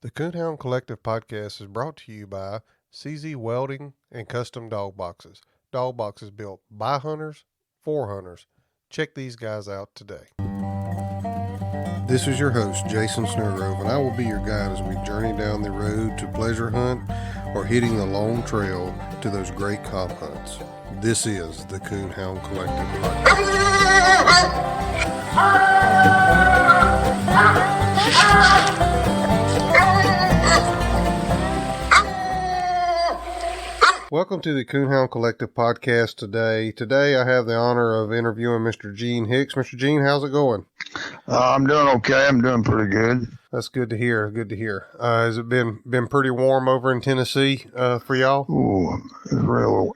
The Coonhound Collective podcast is brought to you by CZ Welding and Custom Dog Boxes. Dog boxes built by hunters, for hunters. Check these guys out today. This is your host, Jason Snellgrove, and I will be your guide as we journey down the road to pleasure hunt or hitting the long trail to those great cob hunts. This is the Coonhound Collective podcast. Welcome to the Coonhound Collective podcast today. Today I have the honor of interviewing Mr. Gene Hicks. Mr. Gene, how's it going? I'm doing okay. I'm doing pretty good. That's good to hear. Good to hear. Has it been pretty warm over in Tennessee for y'all? Ooh,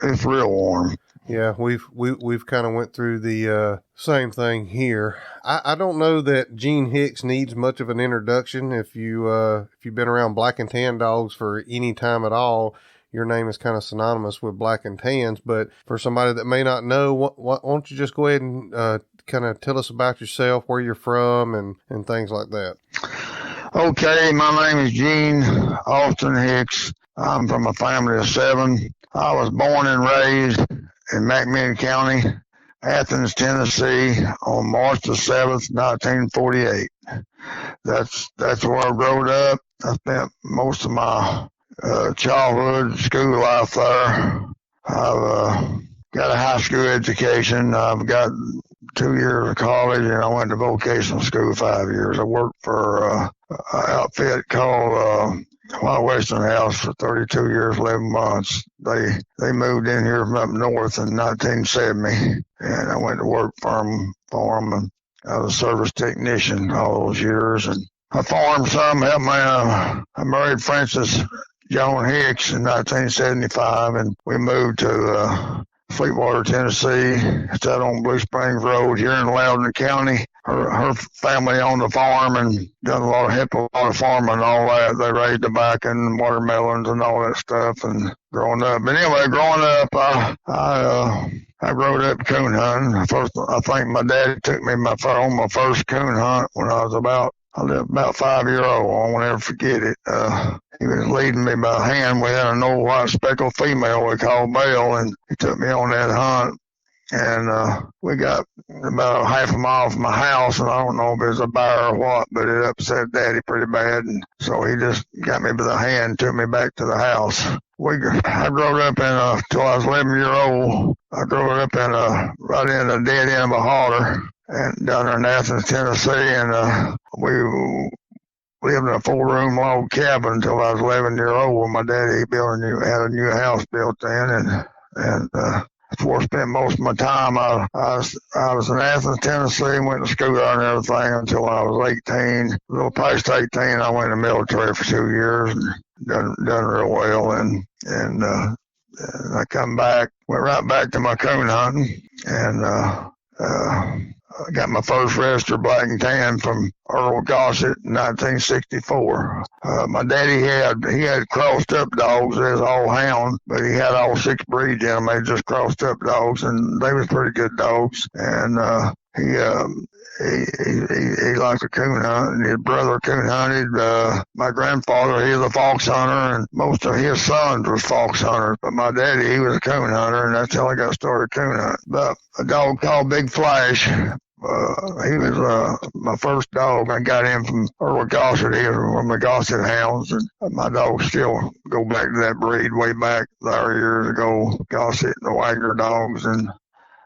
it's real warm. Yeah, we've kind of went through the same thing here. I don't know that Gene Hicks needs much of an introduction. If you've been around black and tan dogs for any time at all, your name is kind of synonymous with black and tans. But for somebody that may not know, why don't you just go ahead and kind of tell us about yourself, where you're from, and things like that. Okay, my name is Gene Austin Hicks. I'm from a family of 7. I was born and raised in McMinn County, Athens, Tennessee, on March the 7th, 1948. That's where I grew up. I spent most of my childhood, school life there. I've got a high school education. I've got 2 years of college, and I went to vocational school 5 years. I worked for an outfit called Wild Western House for 32 years, 11 months. They moved in here from up north in 1970, and I went to work for them, and I was a service technician all those years. And I farmed some, helped I married Frances Joan Hicks in 1975, and we moved to Fleetwater, Tennessee. It's out on Blue Springs Road here in Loudoun County. Her family owned a farm and done a lot of farming and all that. They raised tobacco and watermelons and all that stuff. And growing up, I grew up coon hunting. I think my daddy took me on my first coon hunt when I was about 5 years old. I won't ever forget it. He was leading me by hand. We had an old white speckled female we called Belle, and he took me on that hunt. And we got about half a mile from my house, and I don't know if it was a bear or what, but it upset Daddy pretty bad. And so he just got me by the hand and took me back to the house. I grew up till I was 11 years old. I grew up right in the dead end of a holler, and down there in Athens, Tennessee, and we lived in a 4-room log cabin until I was 11 years old when my daddy had a new house built in, and that's where I spent most of my time. I was in Athens, Tennessee, went to school there and everything until I was 18. A little past 18, I went in the military for 2 years and done real well, and I come back, went right back to my coon hunting, and I got my first register black and tan from Earl Gossett in 1964. My daddy he had crossed up dogs as all hounds, but he had all 6 breeds in them. They just crossed up dogs, and they was pretty good dogs. And he liked to coon hunt, and his brother coon hunted. My grandfather, he was a fox hunter, and most of his sons was fox hunters. But my daddy, he was a coon hunter, and that's how I got started coon hunting. But a dog called Big Flash, he was my first dog. I got him from Earl Gossett. He was one of the Gossett hounds, and my dogs still go back to that breed way back there years ago. Gossett and the Wagner dogs and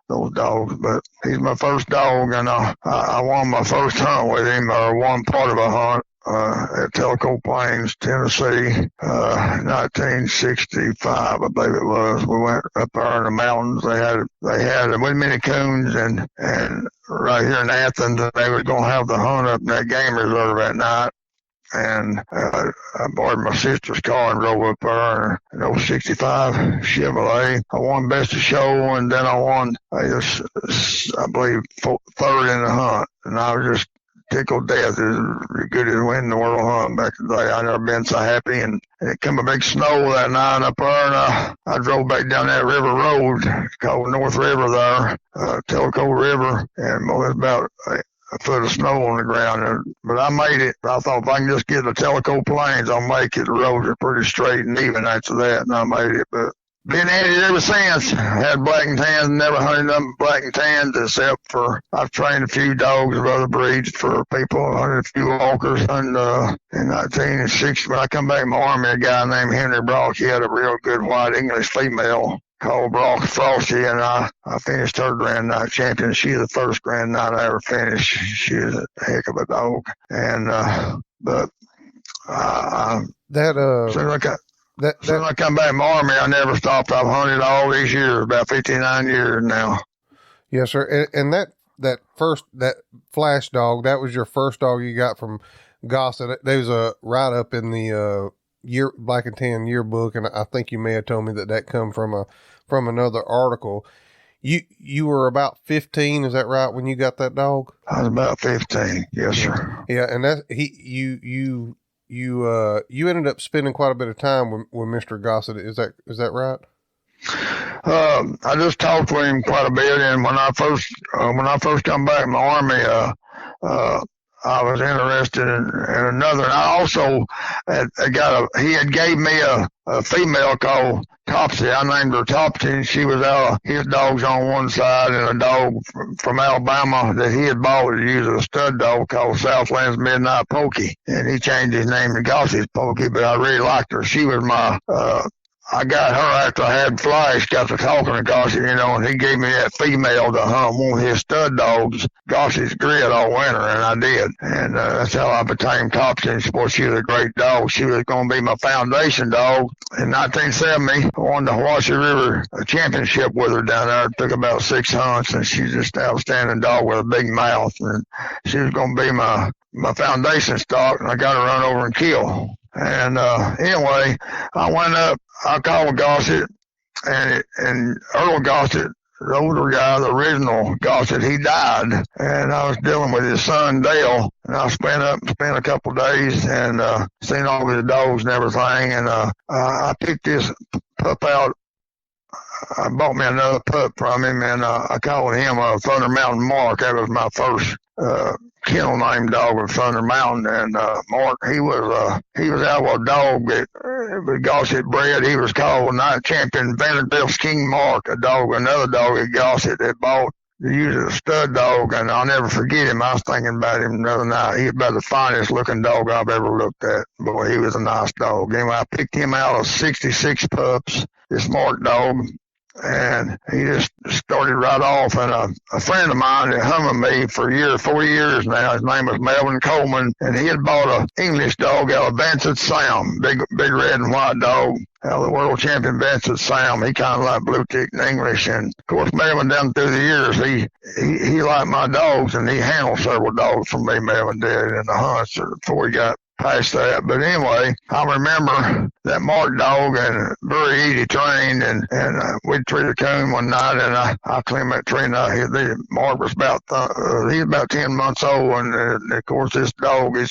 those dogs. But he's my first dog, and I won my first hunt with him, or one part of a hunt, at Tellico Plains, Tennessee, 1965, I believe it was. We went up there in the mountains. They had a good many coons, and right here in Athens, they was going to have the hunt up in that game reserve at night. And I borrowed my sister's car and drove up there in an 65 Chevrolet. I won best of show, and then I won, I believe, third in the hunt. And I was just tickled death. It was as good as winning the world hunt back in the day. I never been so happy. And it come a big snow that night up there, and I drove back down that river road called North River there, Tellico River, and it was about a foot of snow on the ground. But I made it. I thought if I can just get the Tellico Plains, I'll make it. The roads are pretty straight and even after that, and I made it. But been at it ever since. Had black and tans, never hunted them black and tans except for I've trained a few dogs of other breeds for people. Hunted a few walkers. And in 1960, when I come back from the Army, a guy named Henry Brock, he had a real good white English female called Brock Frosty, and I finished her Grand Night champion. She's the first Grand Night I ever finished. She was a heck of a dog. And but since I come back from the Army, I never stopped. I've hunted all these years, about 59 years now. Yes, sir. And that flash dog, that was your first dog you got from Gossett. There was a write up in the Black and Tan yearbook, and I think you may have told me that come from another article. You were about 15, is that right, when you got that dog? I was about 15, yes, sir. Yeah, and that you ended up spending quite a bit of time with Mr. Gossett. Is that right? I just talked with him quite a bit, and when I first come back from the Army, I was interested in another. And I also he had gave me a female called Topsy. I named her Topsy, and she was out. His dog's on one side, and a dog from Alabama that he had bought to use as a stud dog called Southland's Midnight Pokey. And he changed his name to Gossy's Pokey, but I really liked her. She was my I got her after I had Flash, got to talking to Gossett, and he gave me that female to hunt one of his stud dogs, Gossett's Grid, all winter, and I did. And that's how I became Topsy. Boy, she was a great dog. She was going to be my foundation dog. In 1970, I won the Hawaii River Championship with her down there. It took about 6 hunts, and she's just an outstanding dog with a big mouth. And she was going to be my foundation stock, and I got her run over and kill. And anyway, I went up. I called Gossett, and Earl Gossett, the older guy, the original Gossett, he died. And I was dealing with his son, Dale. And I spent a couple of days and seen all his dogs and everything. And I picked this pup out. I bought me another pup from him, and I called him Thunder Mountain Mark. That was my first kennel name dog of Thunder Mountain. And Mark, he was out with a dog that was Gossett bred. He was called Night Champion Vanderbilt's King Mark, another dog that Gossett had bought to use as a stud dog. And I'll never forget him. I was thinking about him the other night. He was about the finest looking dog I've ever looked at. Boy, he was a nice dog. Anyway, I picked him out of 66 pups, this Mark dog. And he just started right off. And a friend of mine that hung with me for 40 years now, his name was Melvin Coleman, and he had bought an English dog out of Vincent Sam, big red and white dog, out of the world champion Vincent Sam. He kind of like blue tick in English. And of course, Melvin down through the years, he liked my dogs, and he handled several dogs for me, Melvin did, in the hunts before he got past that. But anyway, I remember that Mark dog, and very easy trained, and we treated a coon one night, and I climbed that tree. Mark was he was about 10 months old, and of course this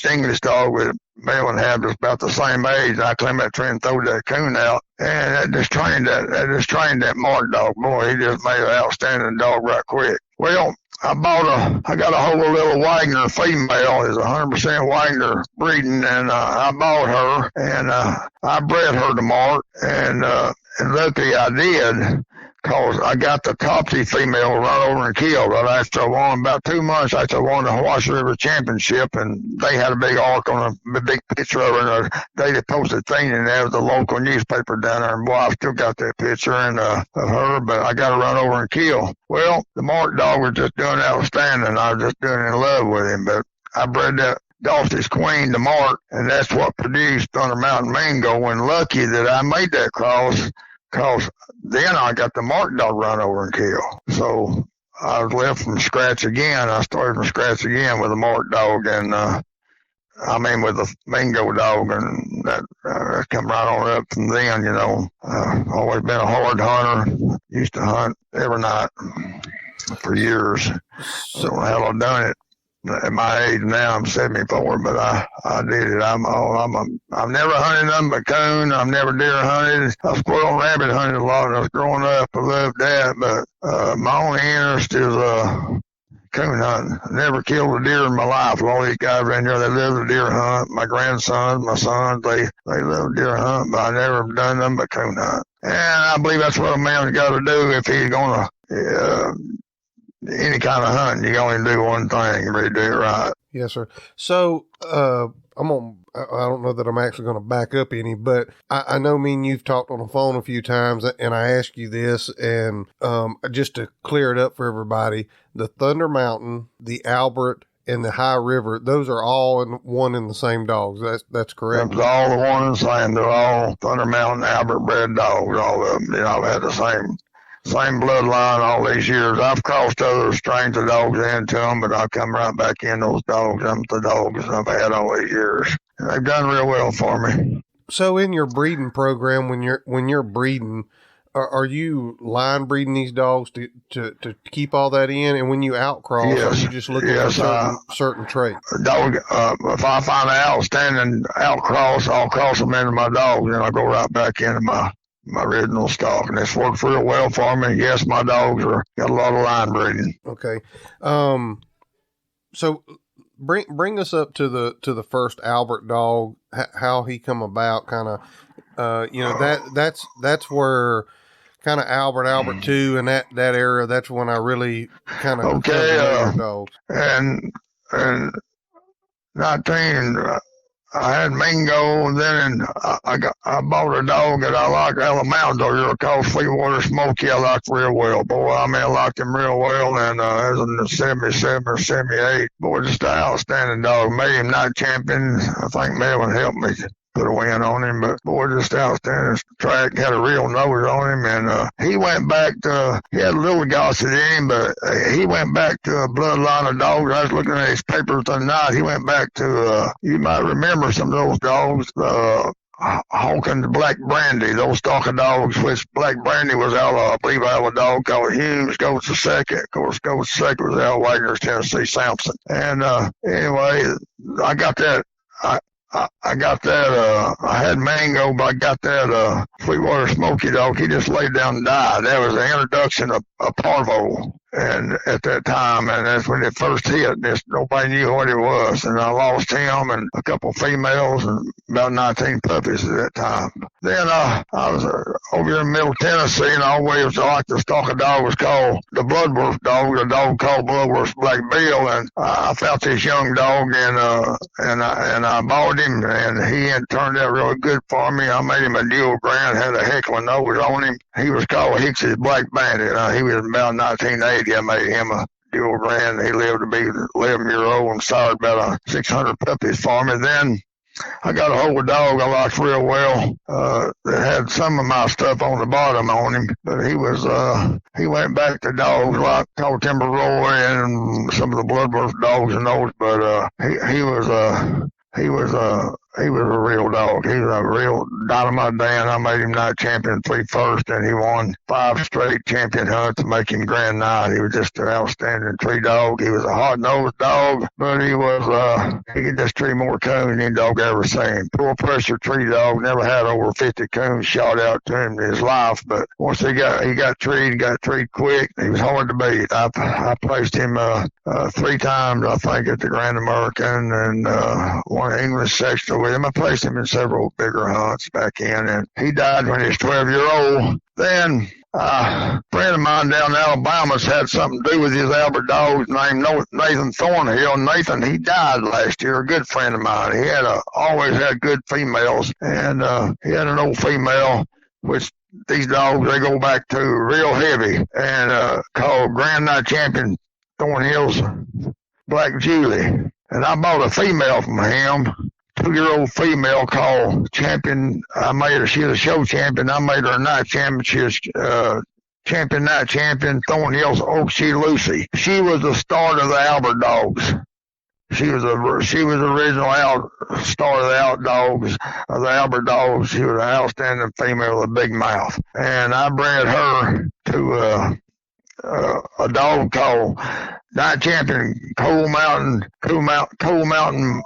English dog with Melvin had was about the same age. I climbed that tree and threw that coon out, and that just trained that Mark dog. Boy, he just made an outstanding dog right quick. Well, I got a hold of a little Wagner female. It's 100% Wagner breeding, and I bought her, and I bred her to Mark, and luckily I did, because I got the Topsy female run over and killed right after I won, about 2 months after I won the Hawaii River Championship, and they had a big arc on a big picture of her, and a Daily Posted thing, and that was the local newspaper down there, and boy, I still got that picture of her, but I got to run over and kill. Well, the Mark dog was just doing outstanding. I was just doing in love with him, but I bred that Dawson's Queen to Mark, and that's what produced Thunder Mountain Mango, and lucky that I made that cross, because then I got the Mark dog run over and kill. So I was left from scratch again. I started from scratch again with the Mark dog, and with the Mango dog, and that come right on up from then, always been a hard hunter. Used to hunt every night for years. So how I've done it. At my age now, I'm 74, but I did it. I've never hunted nothing but coon. I've never deer hunted. I squirrel and rabbit hunted a lot when I was growing up. I loved that, but my only interest is coon hunting. I never killed a deer in my life. All these guys around here, they live the deer hunt. My grandsons, my sons, they love deer hunt, but I never done them but coon hunt. And I believe that's what a man's got to do if he's going to any kind of hunting. You only do one thing, you really do it right. Yes, sir. So I don't know that I'm actually going to back up any, but I know me and you've talked on the phone a few times, and I asked you this, and just to clear it up for everybody, the Thunder Mountain, the Albert, and the High River, those are all one and the same dogs. That's correct. That's all the one and the same. They're all Thunder Mountain Albert bred dogs. All of them. They all had the same bloodline all these years. I've crossed other strains of dogs into them, but I've come right back in those dogs. I'm the dogs I've had all these years. And they've done real well for me. So in your breeding program, when you're breeding, are you line breeding these dogs to keep all that in? And when you outcross, yes, are you just looking for certain traits? Dog, if I find an outstanding outcross, I'll cross them into my dogs, and I'll go right back into my original stock. And it's worked real well for me. Yes, my dogs got a lot of line breeding. Okay. So bring us up to the first Albert dog, how he come about, kind of, that's where kind of Albert 2 and that era, that's when I really kind of dogs. And 19, I had Mingo, and then I bought a dog that I like, Alamander, called Sweetwater Smoky. I liked real well. Boy, I liked him real well, and as in the 77 or 78. Boy, just an outstanding dog. Made him night champion. I think Melvin helped me put a win on him, but boy, just outstanding track. Had a real nose on him, and he went back to, he had a little Gossett in him, but he went back to a bloodline of dogs. I was looking at his papers tonight. He went back to, you might remember some of those dogs, Hawkins Black Brandy, those stock of dogs, which Black Brandy was out of, I believe I have a dog called Hughes, goes to second. Of course, goes to second was Al Wagner's Tennessee Sampson. And anyway, I got that. I got that, I had Mango, but I got that Sweetwater Smoky dog. He just laid down and died. That was the introduction of Parvo. And at that time, and that's when it first hit, nobody knew what it was. And I lost him and a couple females and about 19 puppies at that time. Then I was over here in Middle Tennessee, and I always liked the stock of dog was called the Bloodworth dog, a dog called Bloodworth Black Bill. And I found this young dog, and I bought him, and he had turned out really good for me. I made him a dual brand, had a heckling nose on him. He was called Hicks' Black Bandit. He was about 1980. I made him a dual brand. He lived to be 11-year-old and sired about 600 puppies for me. Then I got a hold of a dog I liked real well that had some of my stuff on the bottom on him, but he went back to dogs like called Timber Roy and some of the Bloodworth dogs and those, but he was a real dog. He was a real Dynamite Dan. I made him night champion 3 first, and he won 5 straight champion hunts to make him grand knight. He was just an outstanding tree dog. He was a hot-nosed dog, but he could just tree more coons than any dog I ever seen. Full pressure tree dog. Never had over 50 coons shot out to him in his life, but once he got treed quick. He was hard to beat. I placed him 3 times, I think, at the Grand American, and one English sectional with him. I placed him in several bigger hunts back in, and he died when he was 12-year-old. Then a friend of mine down in Alabama's had something to do with his Albert dogs named Nathan Thornhill. Nathan, he died last year, a good friend of mine. He always had good females, and he had an old female, which these dogs, they go back to real heavy, and called Grand Night Champion Thornhill's Black Julie. And I bought a female from him, 2-year-old female called Champion. She was a show champion. I made her a night champion. She was champion, night champion, Thornhill's Oakshee Lucy. She was the start of the Albert dogs. She was the original star of the the Albert dogs. She was an outstanding female with a big mouth. And I bred her to a dog called Night Champion Coal Mountain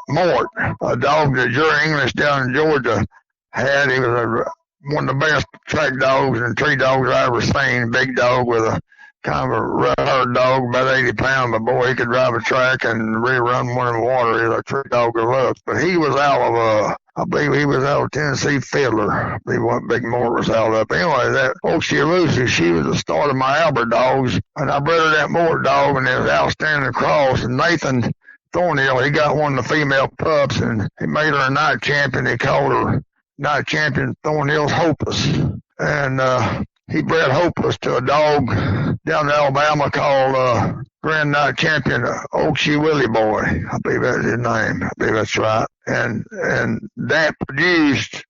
Mort, a dog that Jerry English down in Georgia had. He was one of the best track dogs and tree dogs I ever seen. Big dog with a kind of a rough dog, about 80 pounds, but boy, he could drive a track and really run one in the water. He was a true dog of luck. But he was out of, I believe he was out of Tennessee Fiddler. I believe what Big Mort was out of. Anyway, that Oakshire Lucy, she was the start of my Albert dogs, and I bred her that Mort dog, and it was outstanding across. And Nathan Thornhill, he got one of the female pups, and he made her a night champion. He called her night champion Thornhill's Hopeless. And he bred Hopeless to a dog down in Alabama called Grand Night Champion Oakshire Willie Boy. I believe that's his name. I believe that's right. And that produced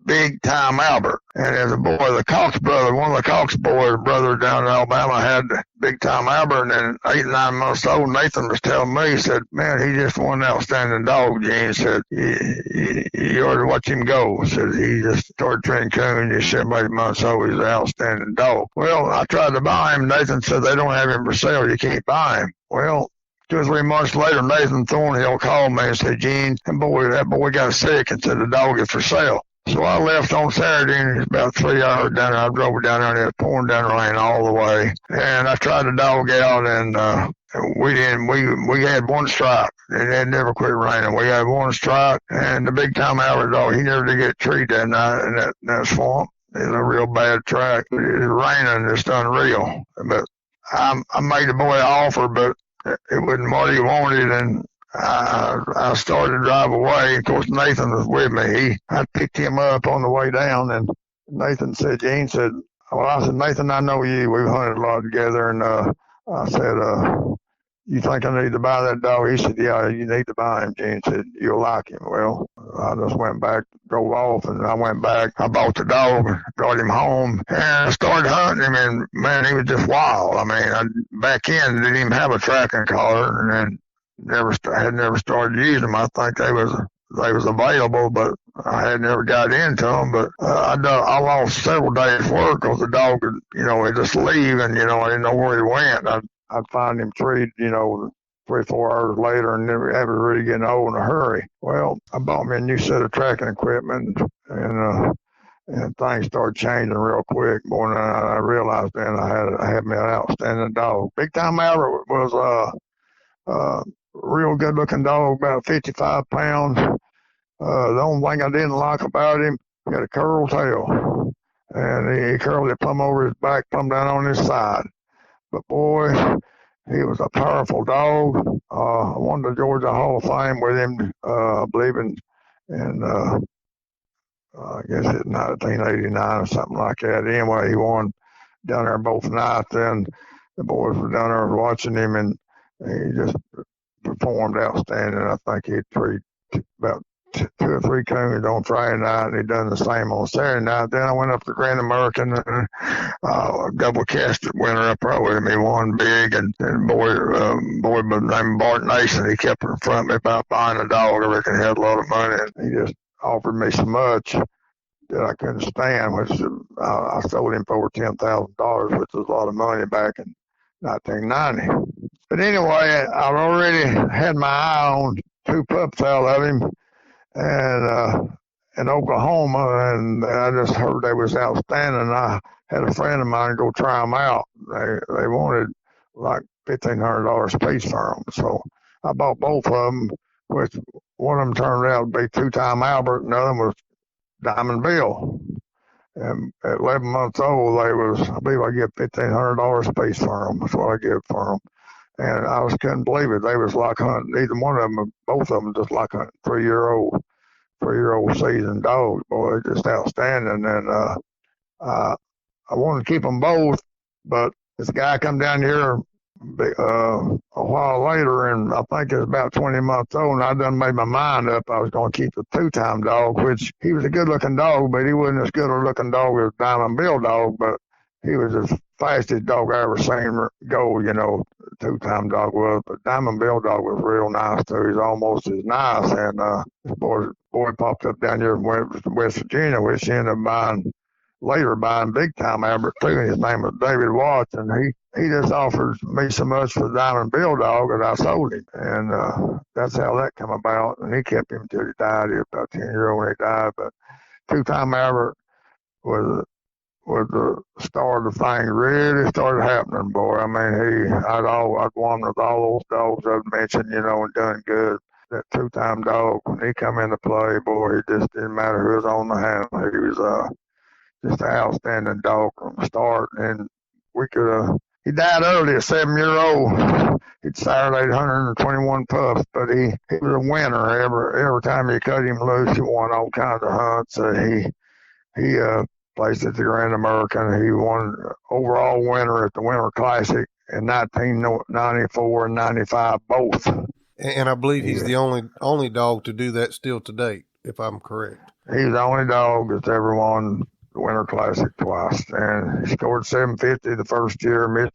big time Albert. And as a boy, the Cox brother, one of the Cox boys' brothers down in Alabama had big time Albert. And then 8 or 9 months old, Nathan was telling me, he said, man, he just won an outstanding dog, Gene. He said, you ought to watch him go. He said, he just started training coon. He's 7 or 8 months old. He's an outstanding dog. Well, I tried to buy him. Nathan said, they don't have him for sale. You can't buy him. Well, 2 or 3 months later, Nathan Thornhill called me and said, Gene, that boy got sick and said the dog is for sale. So I left on Saturday, and it was about 3 hours down there. I drove down there, and it was pouring down the rain all the way. And I tried the dog out, and we had one strike. It had never quit raining. We had one strike, and the big time Albert dog, he never did get treated that night in that swamp. It was a real bad track. It was raining, it's unreal. But I made the boy an offer, but it wasn't what he wanted, and I started to drive away. Of course, Nathan was with me. I picked him up on the way down, and Nathan said, Gene said, well, I said, Nathan, I know you. We've hunted a lot together, and I said, you think I need to buy that dog? He said, yeah, you need to buy him, Gene. Said, you'll like him. Well, I just went back, drove off, and I went back. I bought the dog, got him home, and I started hunting him, and man, he was just wild. I mean, back in, didn't even have a tracking collar, and then had never started using them. I think they was available, but I had never got into them. But I lost several days' work because the dog would, he'd just leave, and I didn't know where he went. I'd find him treed, 3 or 4 hours later, and never ever really getting old in a hurry. Well, I bought me a new set of tracking equipment, and things started changing real quick. More than I realized then I had me an outstanding dog. Big Time Albert was real good looking dog, about 55 pounds. The only thing I didn't like about him, he had a curled tail, and he curled it plumb over his back, plumb down on his side. But boy, he was a powerful dog. I won the Georgia Hall of Fame with him, I believe in I guess it's 1989 or something like that. Anyway, he won down there both nights, and the boys were down there watching him, and he just performed outstanding. I think he treated about 2 or 3 coons on Friday night, and he done the same on Saturday night. Then I went up to Grand American, and double casted winner up there with him. He won big, and boy by the name of Bart Nason, he kept in front of me about buying a dog. I reckon he had a lot of money, and he just offered me so much that I couldn't stand, which I sold him for over $10,000, which was a lot of money back in 1990. But anyway, I've already had my eye on 2 pups out of him, and in Oklahoma, and I just heard they was outstanding. I had a friend of mine go try them out. They wanted like $1,500 a piece for them, so I bought both of them, which one of them turned out to be 2-time Albert, and the other was Diamond Bill. And at 11 months old, I believe I get $1,500 a piece for them. That's what I get for them. And I just couldn't believe it. They was like hunting, either one of them, both of them, just like hunting 3-year-old seasoned dogs. Boy, just outstanding. And I wanted to keep them both, but this guy come down here a while later, and I think it was about 20 months old, and I done made my mind up I was going to keep the 2-time dog, which he was a good-looking dog, but he wasn't as good a looking dog as Diamond Bill dog, but he was the fastest dog I ever seen go, 2-time dog was. But Diamond Bill dog was real nice, too. He's almost as nice. And this boy popped up down here from West Virginia, which he ended up later buying Big Time Albert, too. And his name was David Watts. And he just offered me so much for the Diamond Bill dog that I sold him. And that's how that come about. And he kept him until he died. He was about 10 years old when he died. But 2-time Albert was was the start of things really started happening, boy. I mean, I'd won with all those dogs I've mentioned, and done good. That two-time dog, when he come into play, boy, it just didn't matter who was on the handle. He was just an outstanding dog from the start, and we could. He died early at 7-year-old. He'd sired 821 pups, but he was a winner. Every time you cut him loose, he won all kinds of hunts. He placed at the Grand American. He won overall winner at the Winter Classic in 1994 and 95 both. And I believe he's the only dog to do that still to date, if I'm correct. He's the only dog that's ever won the Winter Classic twice, and he scored 750 the first year. Mitch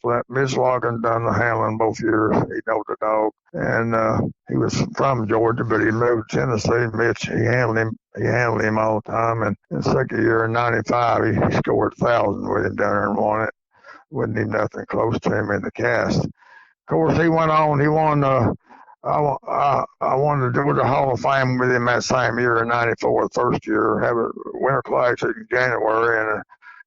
Logan done the handling both years. He knows the dog, and he was from Georgia, but he moved to Tennessee. Mitch, he handled him all the time. And in the second year in '95, he scored 1,000 with him down there and won it. Wasn't even nothing close to him in the cast. Of course, he went on. He won. I won the Georgia Hall of Fame with him that same year in '94, the first year. Have a Winter Classic in January, and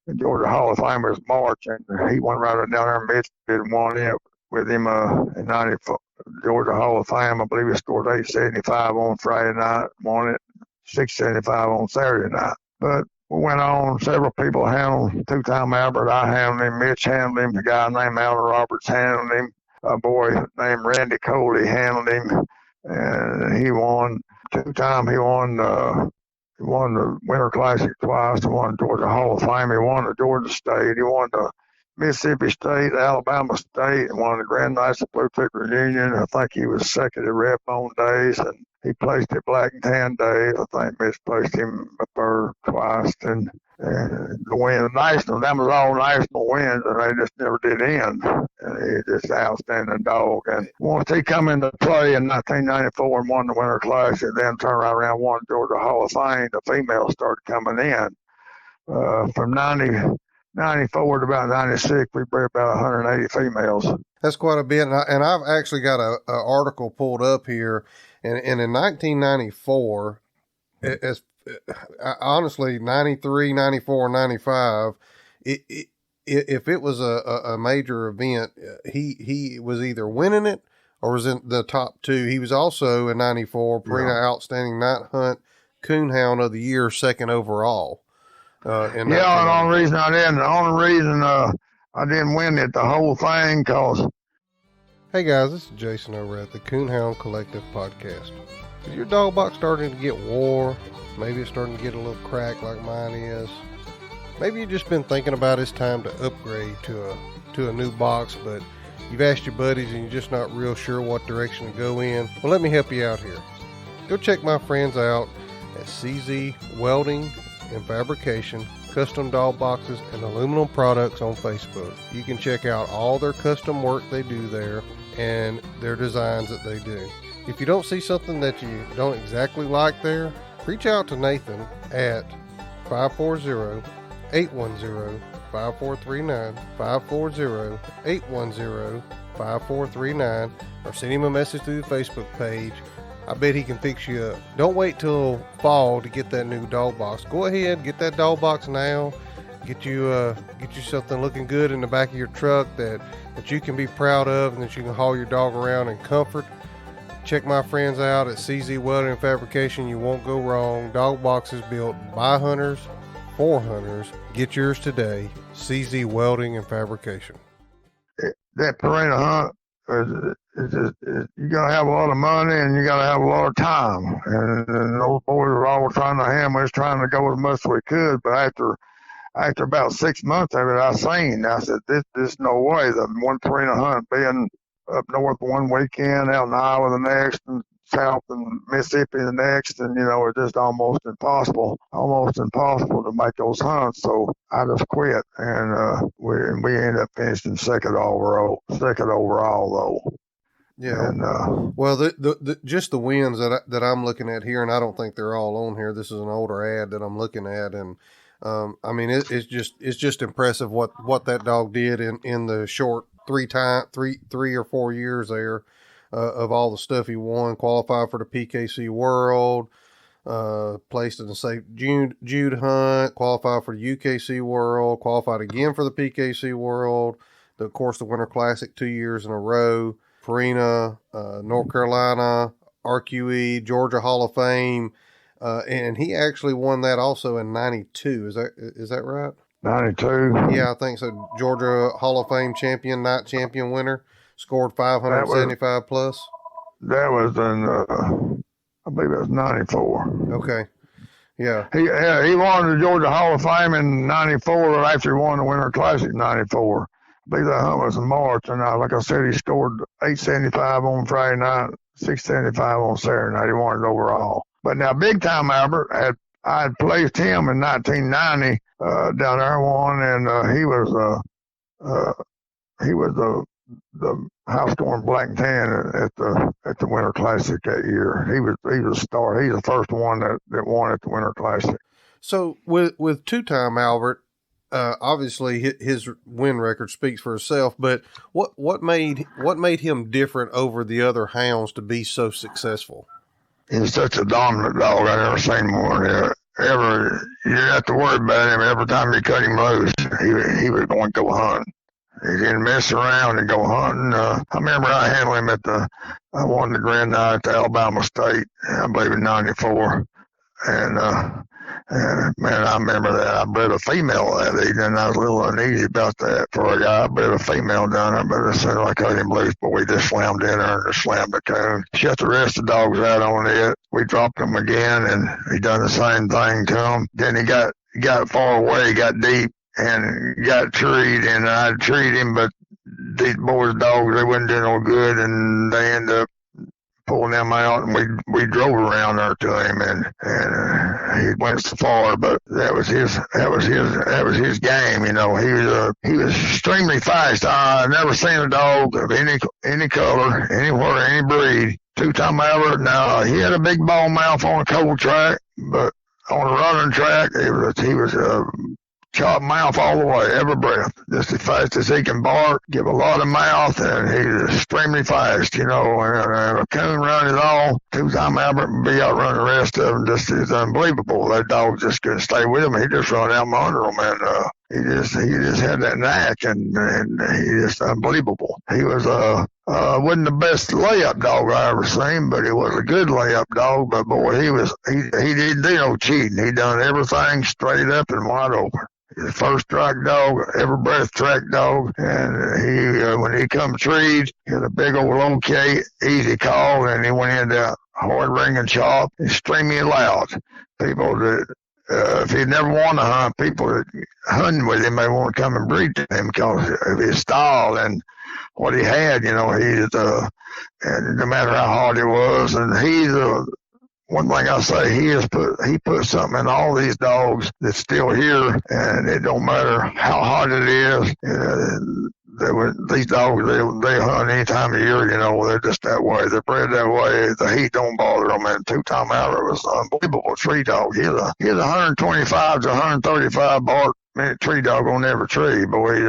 the Georgia Hall of Fame was March, and he went right down there and Mitch did one it with him in '94. Georgia Hall of Fame, I believe he scored 875 on Friday night, won it 675 on Saturday night. But we went on, several people handled two-time Albert. I handled him, Mitch handled him, a guy named Alan Roberts handled him. A boy named Randy Cole, he handled him, and he won two-time. He won the Winter Classic twice. He won the Georgia Hall of Fame. He won the Georgia State. He won the Mississippi State, Alabama State, and won the Grand National Blue Ticker Union. I think he was second at Red Bone Days, and he placed at Black and Tan Days. I think Mitch placed him up there twice, and the win national. That was all national wins, and they just never did end. And he's just an outstanding dog. And once he come into play in 1994 and won the Winter Classic, then turned right around and won Georgia Hall of Fame, the females started coming in. From 94 to about 96, we bred about 180 females. That's quite a bit. And I've actually got an article pulled up here. And in 1994, as honestly, 93, 94, 95, if it was a major event, he was either winning it or was in the top two. He was also in 94, Purina Outstanding Night Hunt Coonhound of the Year, second overall. The only reason I didn't win it, the whole thing, cause. Hey guys, this is Jason over at the Coonhound Collective podcast. Is your dog box starting to get wore? Maybe it's starting to get a little cracked like mine is. Maybe you've just been thinking about it's time to upgrade to a new box, but you've asked your buddies and you're just not real sure what direction to go in. Well, let me help you out here. Go check my friends out at CZ Welding and Fabrication, Custom Dog Boxes and Aluminum Products on Facebook. You can check out all their custom work they do there and their designs that they do. If you don't see something that you don't exactly like there, reach out to Nathan at 540-810-5439, 540-810-5439, or send him a message through the Facebook page. I bet he can fix you up. Don't wait till fall to get that new dog box. Go ahead, get that dog box now. Get you something looking good in the back of your truck that you can be proud of and that you can haul your dog around in comfort. Check my friends out at CZ Welding and Fabrication. You won't go wrong. Dog boxes built by hunters, for hunters. Get yours today. CZ Welding and Fabrication. That Purina hunt, you gotta have a lot of money and you gotta have a lot of time. And those boys were all trying to hammer us, trying to go as much as we could. But after about 6 months of it, I said, this no way. The one Purina hunt being up north one weekend, out in Iowa the next, and south in Mississippi the next, and it's just almost impossible to make those hunts. So I just quit, and we ended up finishing second overall though. Yeah. And well, the just the wins that I'm looking at here, and I don't think they're all on here. This is an older ad that I'm looking at, and I mean it's just impressive what that dog did in the short 3 or 4 years there, of all the stuff he won. Qualified for the PKC World, placed in the safe Jude hunt, qualified for the UKC World, qualified again for the PKC World, of course the Winter Classic 2 years in a row, Farina, North Carolina, RQE, Georgia Hall of Fame, and he actually won that also in '92. Is that right? 92. Yeah, I think so. Georgia Hall of Fame champion, night champion winner, scored 575 plus. That was in, I believe it was 94. Okay. Yeah. He won the Georgia Hall of Fame in 94, after he won the Winter Classic in 94. I believe that hunt was in March, and like I said, he scored 875 on Friday night, 675 on Saturday night. He won it overall. But now, Big Time Albert, I had placed him in 1990 down there one, and he was the high scoring black and tan at the Winter Classic that year. He was a star. He's the first one that won at the Winter Classic. So with two-time Albert, obviously his win record speaks for itself. But what made him different over the other hounds to be so successful? He's such a dominant dog. I never seen one. You didn't have to worry about him. Every time you cut him loose, he was going to go hunting. He didn't mess around and go hunting. I remember I handled him I won the Grand Night at the Alabama State, I believe in '94. And man, I remember that. I bred a female that evening. I was a little uneasy about that for a guy. I bred a female down there, but as soon as I cut him loose, boy, we just slammed in there and just slammed the coon. Shut the rest of the dogs out on it. We dropped him again, and he done the same thing to him. Then he got far away, got deep, and got treed, and I treed him, but these boys' dogs, they wouldn't do no good, and they ended up pulling them out, and we drove around there to him, and he went so far, but that was his game, you know. He was extremely fast. I never seen a dog of any color, anywhere, any breed. Two-time Albert. Now he had a big ball mouth on a cold track, but on a running track, he was chop mouth all the way, every breath, just as fast as he can bark, give a lot of mouth, and he's extremely fast, you know. And a coon run it all, two-time Albert would be out running the rest of them. Just is unbelievable. That dog just couldn't stay with him. He just run out from under them, and he just had that knack, and he just unbelievable. He was wasn't the best layup dog I ever seen, but he was a good layup dog. But boy, he didn't do no cheating. He done everything straight up and wide open. His first strike dog, every breath track dog, and he when he come treed, he had a big old OK, easy call, and he went into hard ringing chop, extremely loud. People that if he'd never won a hunt, people that hunting with him may want to come and breed to him because of his style and what he had. You know, and no matter how hard it was, and he's one thing I say, he put something in all these dogs that's still here, and it don't matter how hot it is. These dogs, they hunt any time of year, you know. They're just that way. They're bred that way. The heat don't bother them. And two-time Albert was an unbelievable tree dog. He was 125 to 135 bark minute tree dog on every tree. Boy, he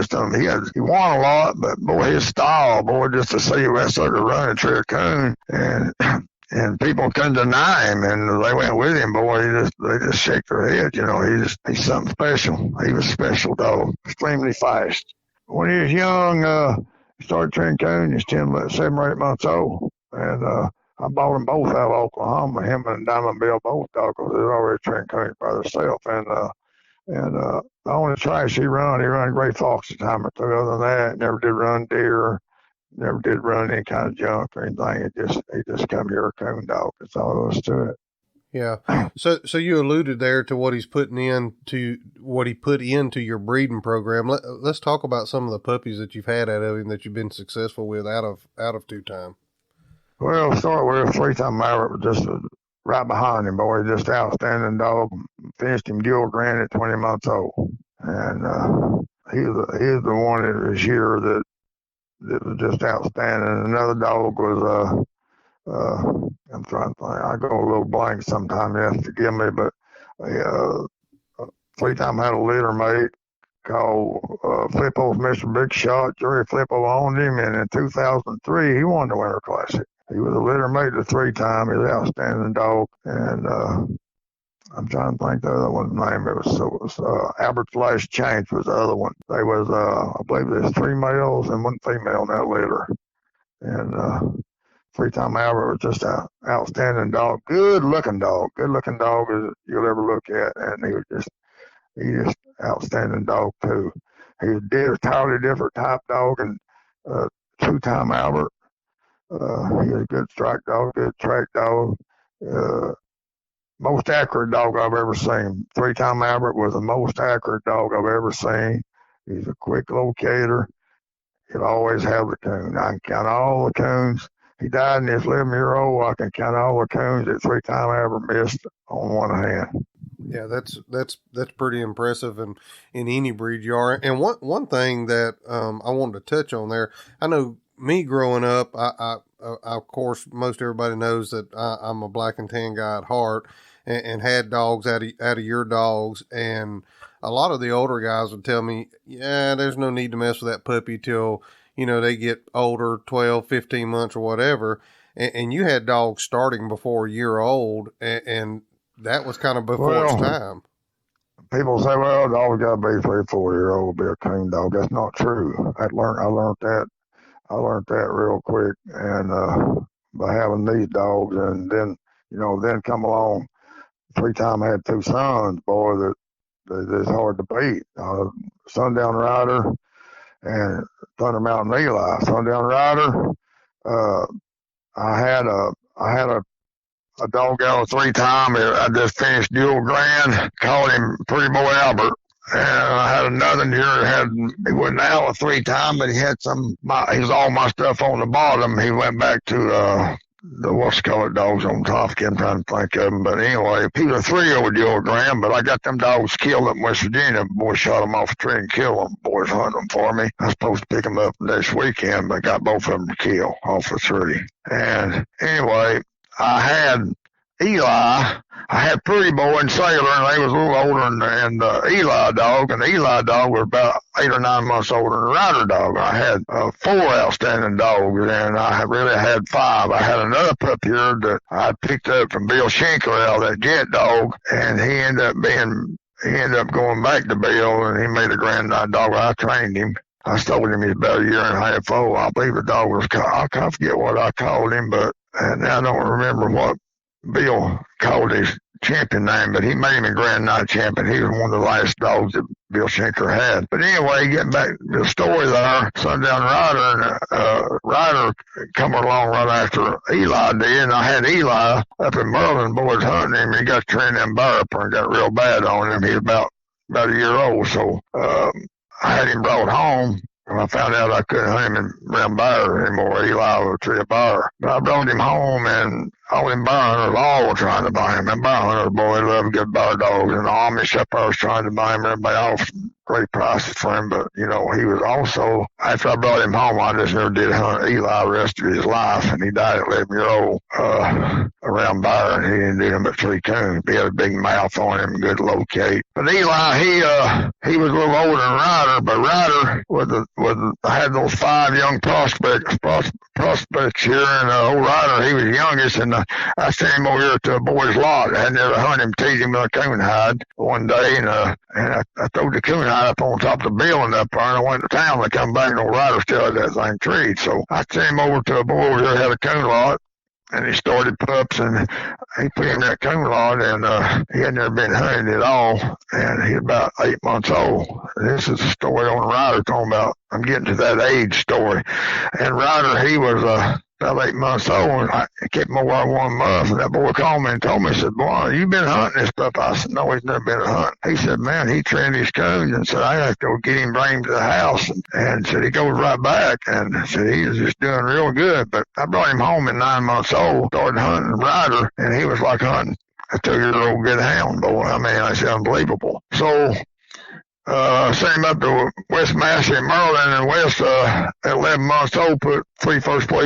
won a lot, but boy, his style, boy, just to see that sort of run and tree a coon, and people couldn't deny him, and they went with him. Boy, they just shake their head. You know, he's something special. He was a special dog, extremely fast. When he was young, he started training coon. He was 7 or 8 months old, and I bought them both out of Oklahoma. Him and Diamond Bill both dogs. They was already training coon by themselves, and the only trash he run gray fox a time or two. Other than that, never did run deer. Never did run any kind of junk or anything. He just come here a coon dog. That's all there was to it. Yeah. So you alluded there to what he put into your breeding program. Let's talk about some of the puppies that you've had out of him that you've been successful with out of two-time. Well, start with 3-time Albert, just right behind him, boy. Just outstanding dog. Finished him dual grand at 20 months old, and he was the one this year that was just outstanding. Another dog was I'm trying to think. I go a little blank sometimes. You have to forgive me, but 3-time had a litter mate called Flippo's Mr. Big Shot. Jerry Flippo owned him, and in 2003 he won the Winter Classic. He was a litter mate the 3-time. He was an outstanding dog. And I'm trying to think the other one's name. It was Albert Flash Change was the other one. They was I believe there's 3 males and 1 female in that litter. And 3-time Albert was just an outstanding dog. Good looking dog as you'll ever look at. And he just outstanding dog too. He was a totally different type dog. And 2-time Albert, he was a good strike dog, good track dog. Most accurate dog I've ever seen. 3-time Albert was the most accurate dog I've ever seen. He's a quick locator. He'll always have the coon. I can count all the coons. He died in his 11-year-old. I can count all the coons that 3-time Albert missed on one hand. Yeah, that's pretty impressive in any breed you are. And one thing that I wanted to touch on there, I know me growing up, I of course most everybody knows that I'm a black and tan guy at heart, and had dogs out of your dogs, and a lot of the older guys would tell me, yeah, there's no need to mess with that puppy till they get older, 12, 15 months or whatever. And you had dogs starting before a year old, and that was kind of before its time. People say, well, a dog got to be 3 or 4 year old to be a coon dog. That's not true. I learned that real quick, and by having these dogs, and then come along. 3-time had 2 sons, boy, that's hard to beat. Sundown Rider and Thunder Mountain Eli. Sundown Rider, I had a dog out of 3-time. I just finished dual grand, called him Pretty Boy Albert. And I had another year, he wasn't out of 3-time, but he had he was all my stuff on the bottom. He went back to the what's colored dogs on top. I'm trying to think of them. But anyway, he was a 3-year-old dual grand, but I got them dogs killed up in West Virginia. Boys shot them off a tree and killed them. Boys hunted them for me. I was supposed to pick them up this weekend, but got both of them killed off a tree. And anyway, I had Eli. I had Pretty Boy and Sailor, and they was a little older than the Eli dog, and the Eli dog was about 8 or 9 months older than the Rider dog. I had 4 outstanding dogs, and I really had 5. I had another pup here that I picked up from Bill Schenker out, that Jet dog, and he ended up going back to Bill, and he made a grand dog. I trained him. I sold him. He's about a year and a half old. I believe the dog was I forget what I called him, and I don't remember what Bill called his champion name, but he made him a Grand Night champion. He was one of the last dogs that Bill Schenker had. But anyway, getting back to the story there, Sundown Rider, and Rider come along right after Eli did, and I had Eli up in Merlin, boys hunting him. He got trained in bear up and got real bad on him. He was about a year old, so I had him brought home. And I found out I couldn't hunt him around bear anymore. Eli was a tree of bear. But I brought him home, and all them bear hunters all were trying to buy him. And bear hunters, boy, love good bear dogs. And the Amish up there was trying to buy him. Everybody offered great prices for him. But, he was also, after I brought him home, I just never did hunt Eli the rest of his life. And he died at 11-year-old around bear, and he didn't do him but 3 coons. He had a big mouth on him, good locate. But Eli, he was a little older than Ryder, but Ryder I had those 5 young prospects here, and old Ryder, he was the youngest, and I sent him over here to a boy's lot. I had never hunted him, teased him with a coon hide one day, and I threw the coon hide up on top of the building up there, and I went to town. I come back, and old Ryder still had that thing treed. So I sent him over to a boy over here that had a coon lot, and he started pups, and he put him in that coon lot, and he had never been hunted at all, and he's about 8 months old. This is a story on Ryder talking about, I'm getting to that age story. And Ryder, he was about 8 months old, and I kept him over 1 month, and that boy called me and told me, he said, boy, you been hunting this pup? I said, no, he's never been a hunt. He said, man, he trained his coons, and said, I have to go get him, bring him to the house, and said he goes right back, and said he was just doing real good. But I brought him home at 9 months old, started hunting Ryder, and he was like hunting a 2-year-old good hound, boy. I mean, it's unbelievable. So sent him up to West Massey and Maryland, and West at 11 months old put 3 first place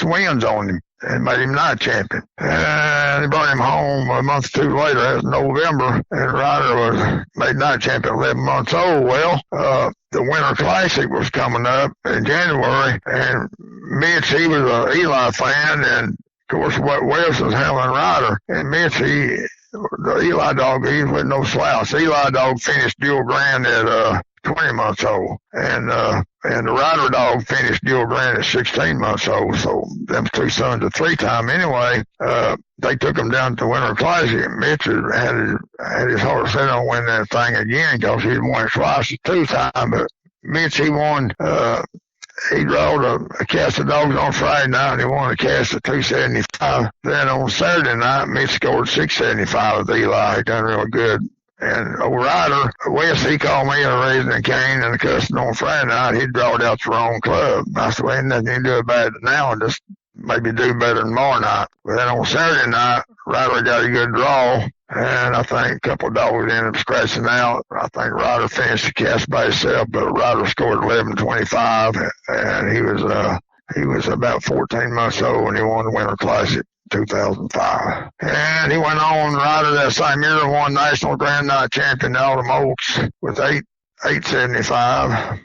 wins on him. and made him night champion. And he brought him home a month or two later. That was November, and Ryder was made night champion 11 months old. Well, the Winter Classic was coming up in January, and Mitch, he was an Eli fan, and of course, Wes was handling Ryder, and Mitch, the Eli dog, he was no slouch. The Eli dog finished dual grand at 20 months old, and the Ryder dog finished dual grand at 16 months old. So them two sons are three-time anyway. They took him down to the Winter Classic, and Mitch had his heart set on winning that thing again because he'd won it twice, two-time. But Mitch, he won. He drawed a cast of dogs on Friday night, and he won a cast of 275. Then on Saturday night, Mitch scored 675 with Eli. He done real good. And old Ryder, Wes, he called me a raising a cane and a cussing on Friday night. He drawed out the wrong club. I said, well, ain't nothing you can do about it now, and just maybe do better tomorrow night. But then on Saturday night, Ryder got a good draw, and I think a couple of dogs ended up scratching out. I think Ryder finished the cast by himself, but Ryder scored 11.25, and he was about 14 months old when he won the Winter Classic 2005. And he went on, Ryder, that same year, won National Grand Night Champion at Autumn Oaks with 875.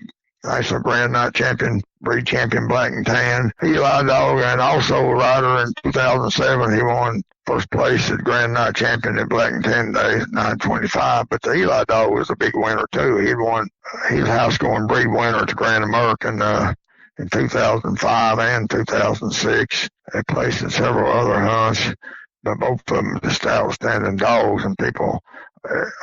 National Grand Night Champion, breed champion, black and tan. Eli dog, and also Ryder in 2007, he won first place at Grand Night Champion at Black and Tan Day, 925. But the Eli dog was a big winner too. He's high scoring breed winner at the Grand American in 2005 and 2006. They placed in several other hunts, but both of them just outstanding dogs, and people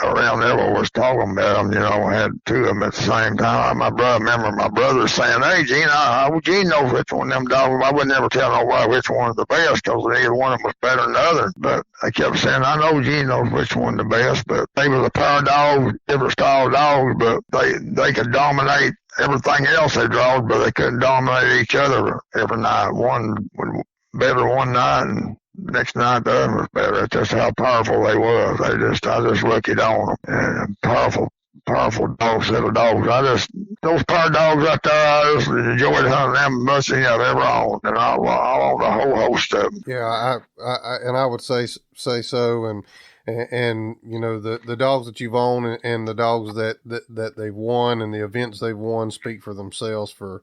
around there was talking about them, had two of them at the same time. I remember my brother saying, hey, Gene knows which one of them dogs. I would never tell nobody which one is the best because neither one of them was better than the other. But I kept saying, I know Gene knows which one the best, but they was a pair of dogs, different style dogs, but they could dominate everything else they drawed, but they couldn't dominate each other every night. One would better one night, and next night the other was better. That's just how powerful they was. I just looked on them. And powerful dogs, set of dogs. Those pair of dogs right there, I just enjoyed hunting them much as I've ever owned. And I owned a whole host of them. Yeah, I would say so. And the dogs that you've owned and the dogs that they've won and the events they've won speak for themselves for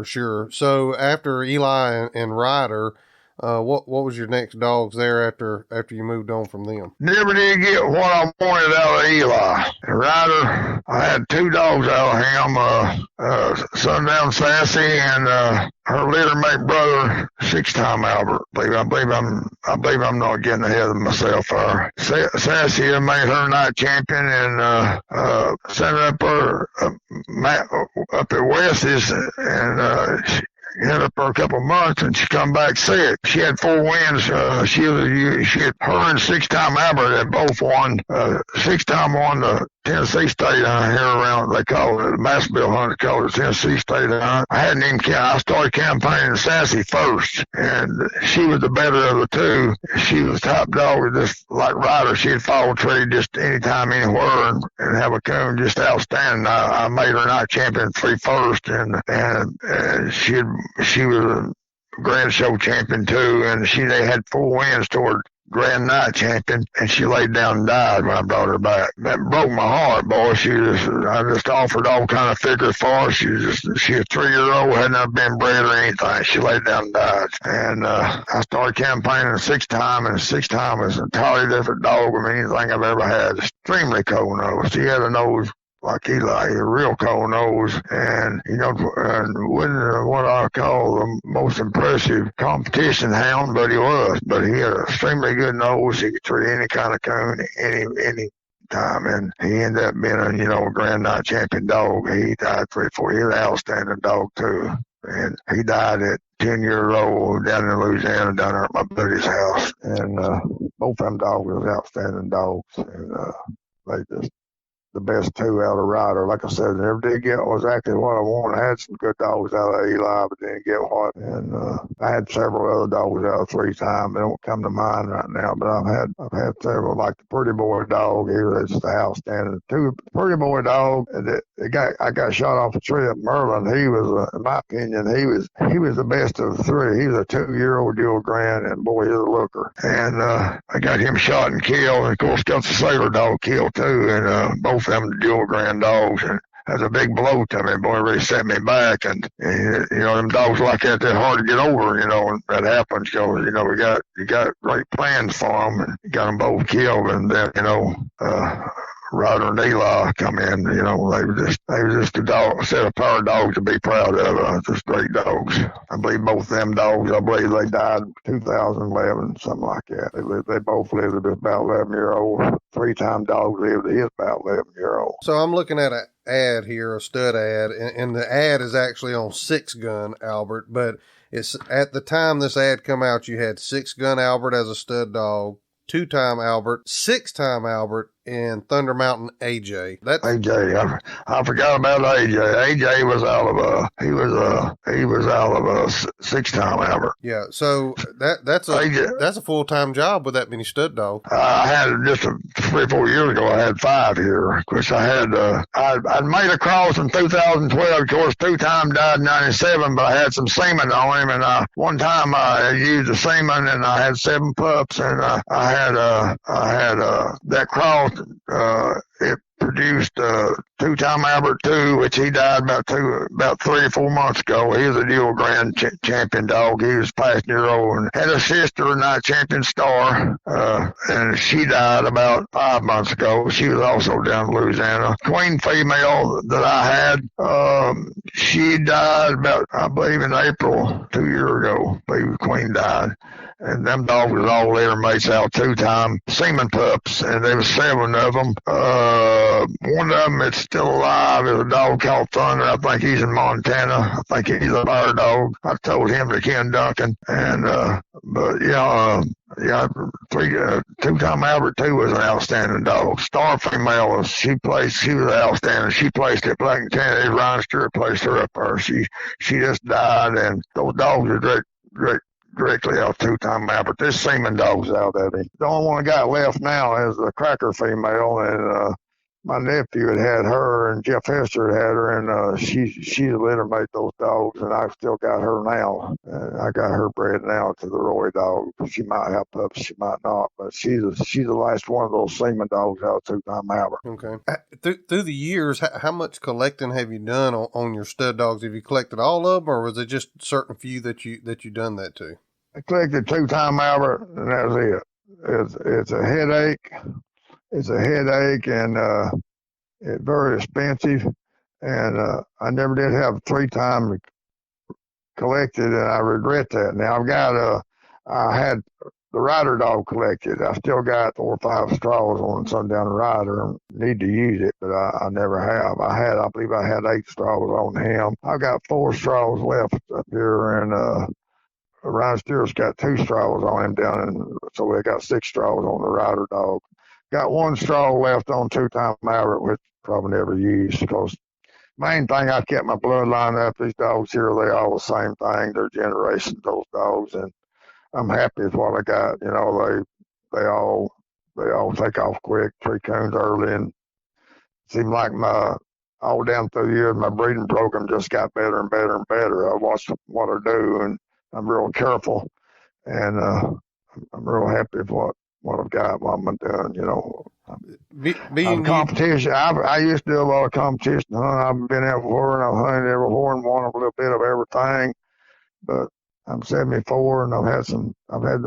sure. So after Eli and Ryder, what was your next dogs there after you moved on from them? Never did get what I wanted out of Eli. And I had two dogs out of him, Sundown Sassy and her littermate brother, 6-time Albert. I believe I'm not getting ahead of myself. Sassy made her night champion and sent her up at Wes's, and she had her for a couple of months, and she come back sick. She had 4 wins. She had her and 6-time Albert had both won. 6-time won the Tennessee State hunt here around, they call it the Massville hunt, they call it the Tennessee State hunt. I started campaigning Sassy first, and she was the better of the two. She was top dog, just like Ryder. She'd follow tree just anytime, anywhere, and have a coon just outstanding. I made her night champion 3 first, and she was a grand show champion too, and they had 4 wins toward grand night champion, and she laid down and died when I brought her back. That broke my heart, boy. I just offered all kind of figures for her. She was 3-year-old, had not been bred or anything. She laid down and died. And I started campaigning 6-time, and 6-time was an entirely different dog than anything I've ever had. Extremely cold nose. She had a nose like Eli, a real cold nose, and wasn't what I call the most impressive competition hound, but he was. But he had an extremely good nose. He could treat any kind of coon any time, and he ended up being a grand night champion dog. He died 3-4. He was an outstanding dog too, and he died at 10 years old down in Louisiana, down there at my buddy's house. And both them dogs was outstanding dogs, and they just the best two out of Ryder. Like I said, never did get exactly what I wanted. I had some good dogs out of Eli, but didn't get what. And I had several other dogs out of 3 Time. They don't come to mind right now, but I've had several, like the Pretty Boy dog. He was just outstanding. Two Pretty Boy dog. I got shot off a tree at Merlin. He was, in my opinion, he was the best of the 3. He was a 2-year-old dual grand, and boy, he's a looker. And I got him shot and killed, and of course got the Sailor dog killed too, and both of them dual grand dogs. And that's a big blow to me. Boy, it really set me back. And them dogs like that, they're hard to get over. And that happens. You got great plans for them, and you got them both killed, and then Ryder and Eli come in. They were just a set of power dogs to be proud of. Just great dogs. I believe both them dogs. They died in 2011, something like that. They both lived about 11-year-old. 3 Time dog lived to his about 11-year-old. So I'm looking at an ad here, a stud ad, and the ad is actually on 6 Gun Albert, but it's at the time this ad come out, you had 6 Gun Albert as a stud dog, 2 Time Albert, 6 Time Albert, and Thunder Mountain AJ. AJ, I forgot about AJ. AJ was out of a 6 Time Albert. Yeah, so that's a full-time job with that many stud dogs. I had just 3 or 4 years ago. I had 5 here. Of course, I'd made a cross in 2012. Of course, 2 Time died in '97, but I had some semen on him, and one time I used the semen, and I had 7 pups, and I had that cross. It produced 2 Time Albert 2, which he died about 3 or 4 months ago. He was a dual grand champion dog. He was past year old, and had a sister, Night Champion Star, and she died about 5 months ago. She was also down in Louisiana. Queen female that I had, she died about, I believe, in April 2 years ago. I believe Queen died. And them dogs was all litter mates out 2 Time semen pups, and there was 7 of them. One of them that's still alive is a dog called Thunder. I think he's in Montana. I think he's a fire dog. I told him to Ken Duncan, and 2 Time Albert 2 was an outstanding dog. Star female, she was outstanding. She placed at Black and Tennessee. Ryan Stewart placed her up there. She just died, and those dogs are directly out 2 Time Albert. There's semen dogs out there. The only one I got left now is the Cracker female, and my nephew had her, and Jeff Hester had her, and she's a litter mate, those dogs, and I've still got her now. I got her bred now to the Roy dog. She might have pups, she might not, but she's the last one of those semen dogs out 2 Time Albert. Okay. Through the years, how much collecting have you done on your stud dogs? Have you collected all of them, or was it just certain few that you done that to? I collected 2 Time Albert, and that was it. It's a headache. It's a headache, and it's very expensive. And I never did have 3 Time collected, and I regret that. Now I had the Ryder dog collected. I still got 4 or 5 straws on Sundown Ryder, and need to use it, but I never have. I believe I had 8 straws on him. I've got 4 straws left up here, and Ryan Stewart's got 2 straws on him down, and so we got 6 straws on the Ryder dog. Got 1 straw left on 2 Time Albert, which probably never used, because main thing, I kept my bloodline up. These dogs here, they all the same thing. They're generations, those dogs, and I'm happy with what I got. They all take off quick. 3 coons early, and it seemed like all down through the years, my breeding program just got better and better and better. I watch what I do, and I'm real careful, and I'm real happy with what I've got, what I'm doing, I'm competition. I used to do a lot of competition hunting. I've been everywhere, and I've hunted everywhere and won a little bit of everything. But I'm 74, and I've had some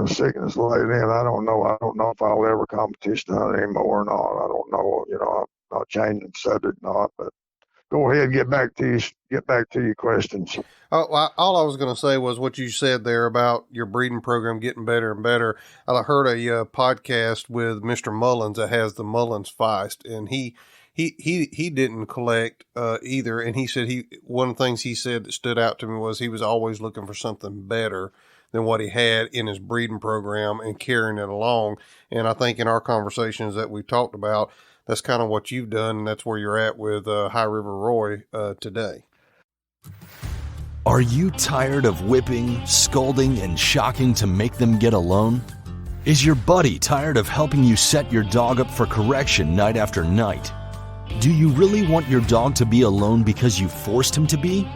sickness lately, and I don't know if I'll ever competition hunt anymore or not. I don't know. I'm not changing the subject or not, but go ahead, get back to your questions. Oh, all I was going to say was what you said there about your breeding program getting better and better. I heard a podcast with Mr. Mullins that has the Mullins Feist, and he didn't collect either. And he said one of the things he said that stood out to me was he was always looking for something better than what he had in his breeding program and carrying it along. And I think in our conversations that we talked about, that's kind of what you've done, and that's where you're at with High River Roy today. Are you tired of whipping, scolding, and shocking to make them get alone? Is your buddy tired of helping you set your dog up for correction night after night? Do you really want your dog to be alone because you forced him to be?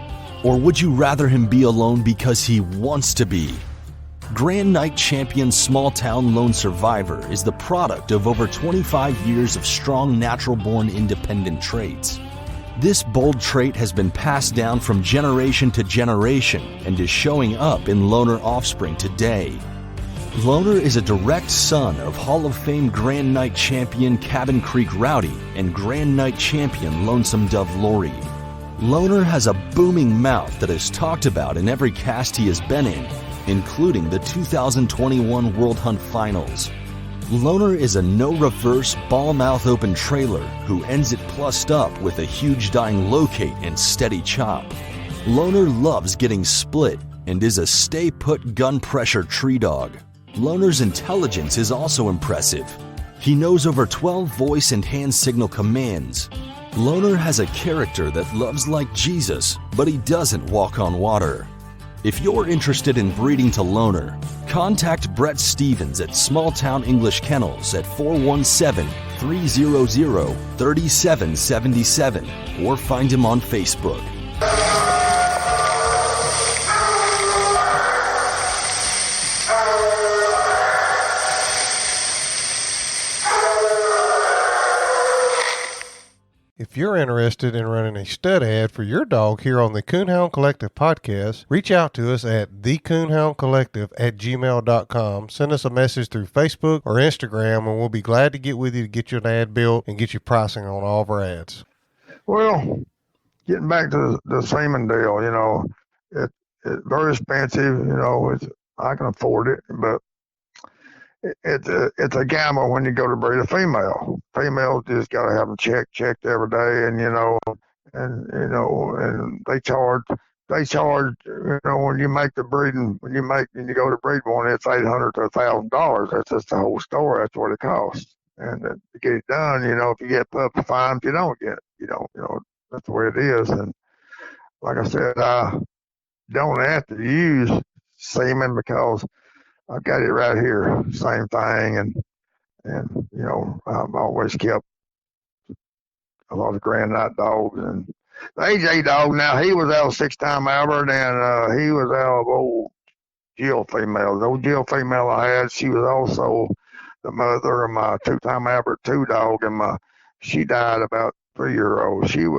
Or would you rather him be alone because he wants to be? Grand Night Champion Small Town Lone Survivor is the product of over 25 years of strong natural-born independent traits. This bold trait has been passed down from generation to generation and is showing up in Loner offspring today. Loner is a direct son of Hall of Fame Grand Night Champion Cabin Creek Rowdy and Grand Night Champion Lonesome Dove Lori. Loner has a booming mouth that is talked about in every cast he has been in, including the 2021 World Hunt Finals. Loner is a no-reverse, ball-mouth open trailer who ends it plussed up with a huge dying locate and steady chop. Loner loves getting split and is a stay-put gun-pressure tree dog. Loner's intelligence is also impressive. He knows over 12 voice and hand signal commands. Loner has a character that loves like Jesus, but he doesn't walk on water. If you're interested in breeding to Loner, contact Brett Stevens at Small Town English Kennels at 417-300-3777 or find him on Facebook. If you're interested in running a stud ad for your dog here on the Coonhound Collective podcast, reach out to us at thecoonhoundcollective@gmail.com. Send us a message through Facebook or Instagram, and we'll be glad to get with you to get you an ad built and get you pricing on all of our ads. Well, getting back to the semen deal, it's very expensive. I can afford it, but it's a gamble when you go to breed a female. Females just gotta have them checked every day, and they charge. When you make the breeding, when you go to breed one, it's $800 to $1,000. That's just the whole story. That's what it costs. And to get it done, if you get pups, fine. If you don't get it, that's the way it is. And like I said, I don't have to use semen because I've got it right here, same thing, and I've always kept a lot of Grand Night dogs, and the AJ dog. Now he was out of 6-time Albert, and he was out of old Jill female. The old Jill female I had, she was also the mother of my 2-time Albert 2 dog, and she died about 3-year-old. She had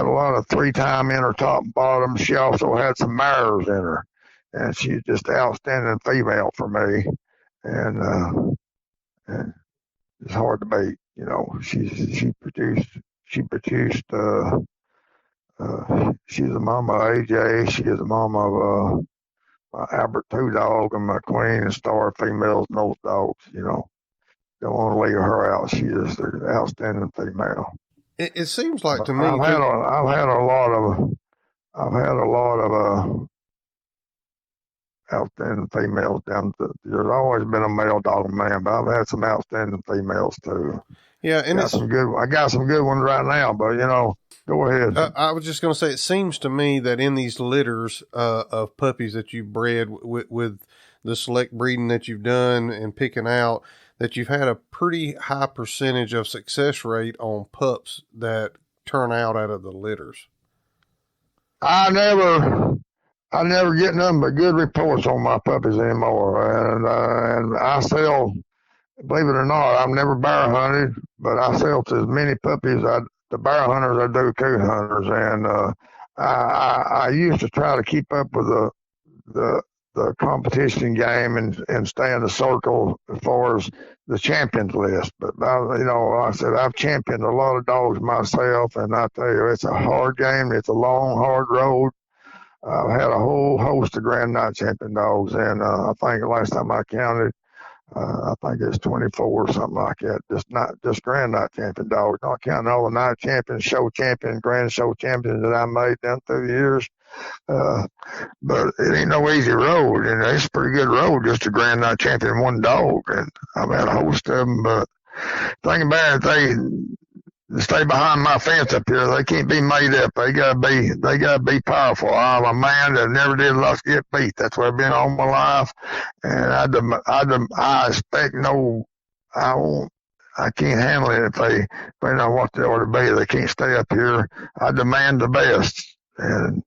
a lot of 3-time in her top and bottom. She also had some mares in her. And she's just an outstanding female for me, and it's hard to beat. She produced. She's the mama of AJ. She is the mama of my Albert 2 dog and my Queen and Star females and those dogs. Don't want to leave her out. She is an outstanding female. It seems like to me, I've had a lot of outstanding females down to. There's always been a male dog man, but I've had some outstanding females too. Yeah, and I got some good ones right now, but go ahead. I was just going to say, it seems to me that in these litters of puppies that you've bred with the select breeding that you've done and picking out, that you've had a pretty high percentage of success rate on pups that turn out of the litters. I never get nothing but good reports on my puppies anymore, and I sell. Believe it or not, I've never bear hunted, but I sell to as many puppies the bear hunters I do coon hunters, and I used to try to keep up with the competition game and stay in the circle as far as the champions list. But like I said, I've championed a lot of dogs myself, and I tell you, it's a hard game. It's a long, hard road. I've had a whole host of Grand Night Champion dogs, and I think the last time I counted, I think it's 24 or something like that. Just Grand Night Champion dogs, not counting all the Night Champions, Show Champions, Grand Show Champions that I made down through the years. But it ain't no easy road, and it's a pretty good road just a Grand Night Champion one dog. And I've had a host of them, but Thinking about it, they stay behind my fence up here. They can't be made up. They gotta be powerful. I'm a man that never did love to get beat. That's what I've been all my life. And I expect no, I won't. I can't handle it if they know what they ought to be. They can't stay up here. I demand the best. And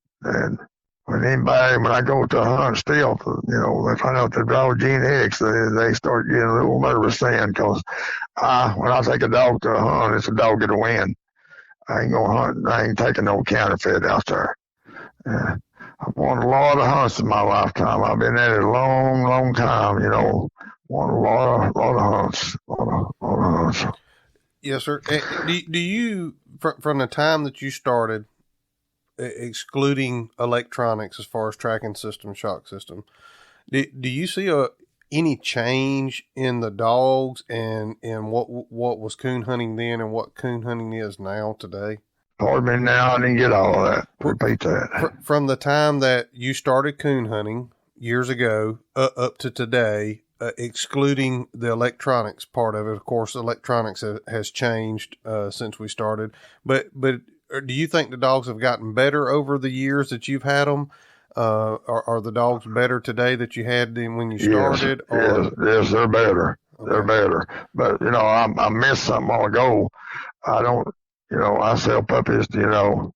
when I go to a hunt still, they find out the dog Gene Hicks, they start getting a little nervous then, because when I take a dog to a hunt, it's a dog get a win. I ain't gonna hunt. I ain't taking no counterfeit out there. I've won a lot of hunts in my lifetime. I've been at it a long, long time. Won a lot of hunts. A lot of hunts. Yes, sir. Do you, from the time that you started, excluding electronics as far as tracking system, shock system, do you see any change in the dogs and what was coon hunting then and what coon hunting is now today? Pardon me now, I didn't get all of that. Repeat that. From the time that you started coon hunting years ago up to today, excluding the electronics part of it. Of course, electronics has changed since we started. But do you think the dogs have gotten better over the years that you've had them? Are the dogs better today that you had them when you started? Yes, they're better. Okay. They're better. But, I missed something a while ago. I don't, I sell puppies to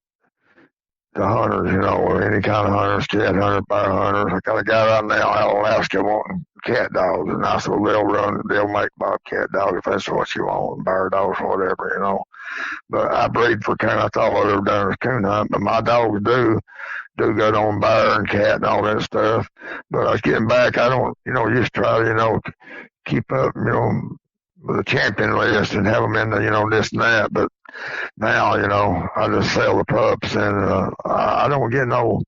hunters, any kind of hunters, cat hunters, bear hunters. I got a guy right now out in Alaska wanting cat dogs, and I said, well, they'll make bobcat dogs if that's what you want, bear dogs, whatever, But I breed for coon. That's all I've ever done was coon hunt. But my dogs do good on bear and cat and all that stuff. But I was getting back, I don't, just try to, keep up, with the champion list and have them in the, this and that. But now, I just sell the pups, and I don't get no.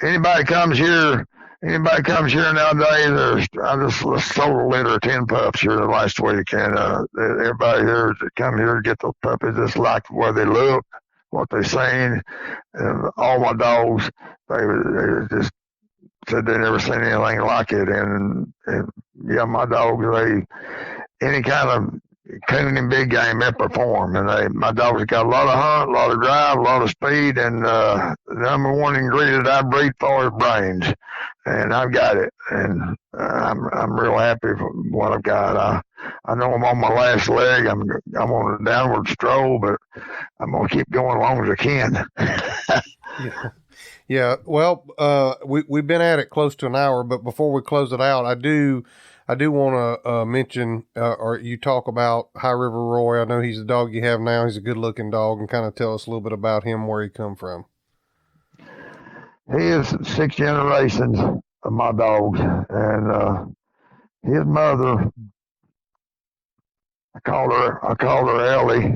Anybody comes here nowadays, I just sold a litter of 10 pups here last week, and everybody here that come here to get those puppies just like the way they look, what they seen, and all my dogs, they just said they never seen anything like it, and yeah, my dogs, any kind of coon and big game, they perform. And my dogs got a lot of hunt, a lot of drive, a lot of speed, and the number one ingredient I breed for is brains. And I've got it, and I'm real happy with what I've got. I know I'm on my last leg. I'm on a downward stroll, but I'm gonna keep going as long as I can. Yeah. Well, we've been at it close to an hour, but before we close it out, I do want to mention, or you talk about High River Roy. I know he's the dog you have now. He's a good-looking dog, and kind of tell us a little bit about him, where he come from. He is 6 generations of my dogs, and his mother, I called her Ellie,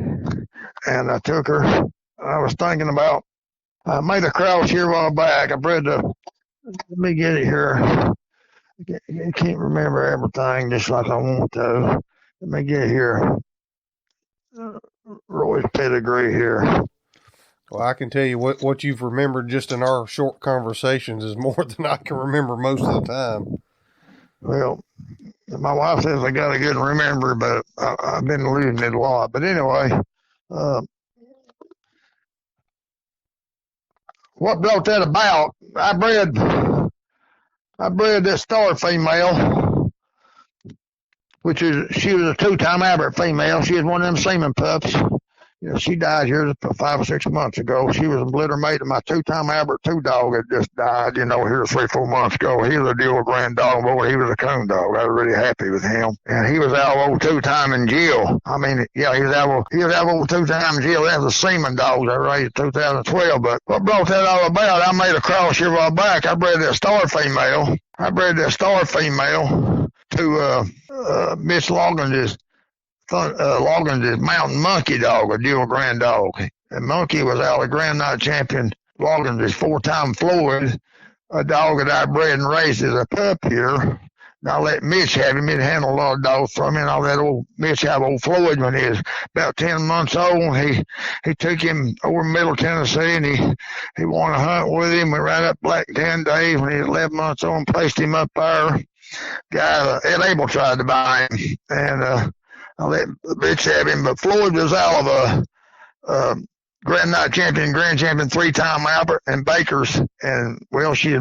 and I took her. I was thinking about, I made a cross here a while back. I bred let me get it here. I can't remember everything just like I want to. Let me get here. Roy's pedigree here. Well, I can tell you what you've remembered just in our short conversations is more than I can remember most of the time. Well, my wife says I got a good memory, but I've been losing it a lot. But anyway, what brought that about? I bred this star female, she was a 2-time Abbott female. She was one of them semen pups. She died here 5 or 6 months ago. She was a litter mate of my 2-time Abbott 2 dog that just died, here 3-4 months ago. He was a deal grand dog, boy. He was a coon dog. I was really happy with him. And he was out old 2-time in jail. I mean, yeah, he was out old 2-time in jail. That was a semen dog I raised in 2012. But what brought that all about, I made a cross here a while back. I bred that star female to Miss Logan's mountain monkey dog, a dual grand dog. And Monkey was out of Grand Night champion. Logan's 4-time Floyd, a dog that I bred and raised as a pup here. And I let Mitch have him. He'd handle a lot of dogs from me. And I let Mitch have old Floyd when he was about 10 months old. He took him over Middle Tennessee, and he wanted to hunt with him. We ran up Black 10 days when he was 11 months old and placed him up there. Guy, Ed Abel tried to buy him. And I let the bitch have him. But Floyd was out of a Grand Night champion, Grand champion, 3-time Albert and Bakers. And, well, she's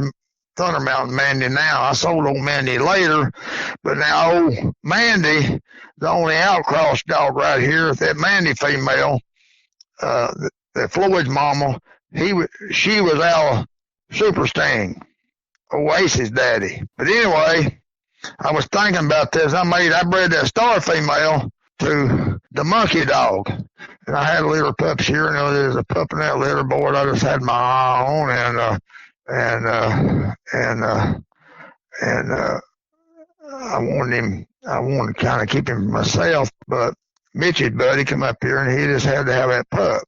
Thunder Mountain Mandy now. I sold old Mandy later. But now old Mandy, the only outcross dog right here, that Mandy female, that Floyd's mama, she was our Super Sting, Oasis daddy. But anyway, I was thinking about this. I bred that star female to the monkey dog. And I had litter pups here, and there's a pup in that litter board. I just had my eye on, and I wanted to kind of keep him for myself. But Mitch's buddy come up here, and he just had to have that pup.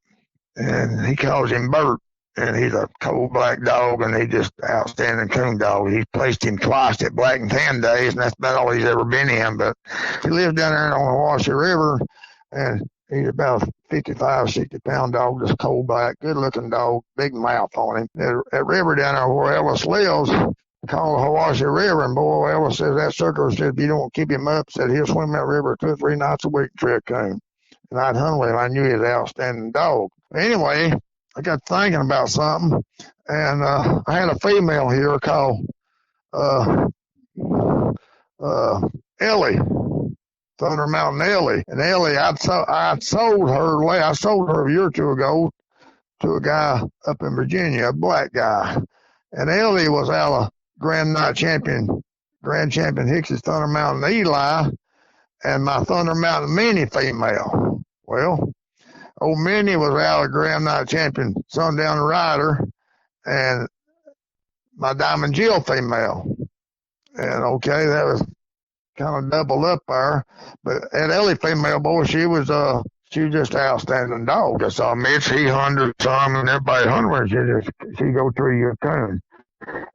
And he calls him Bert. And he's a cold black dog, and he's just outstanding coon dog. He's placed him twice at Black and Tan days, and that's about all he's ever been in. But he lives down there on the Washoe River, and he's about a 55, 60-pound dog, just cold black, good-looking dog, big mouth on him. That river down there where Ellis lives, called the Hiwassee River, and boy, Ellis says that sucker said if you don't keep him up, said he'll swim that river 2 or 3 nights a week, tree a coon. And I'd hunt with him. I knew he was an outstanding dog. Anyway, I got thinking about something, and I had a female here called Ellie, Thunder Mountain Ellie. And Ellie, I sold her a year or two ago to a guy up in Virginia, a black guy. And Ellie was out of Grand champion Hicks' Thunder Mountain Eli, and my Thunder Mountain Mini female. Well, old Minnie was out of Grand Night champion Sundown Rider, and my Diamond Jill female. And okay, that was kind of doubled up there. But that Ellie female, boy, she was just an outstanding dog. I saw Mitch, he hunted some, and everybody hunted. She go through your coon.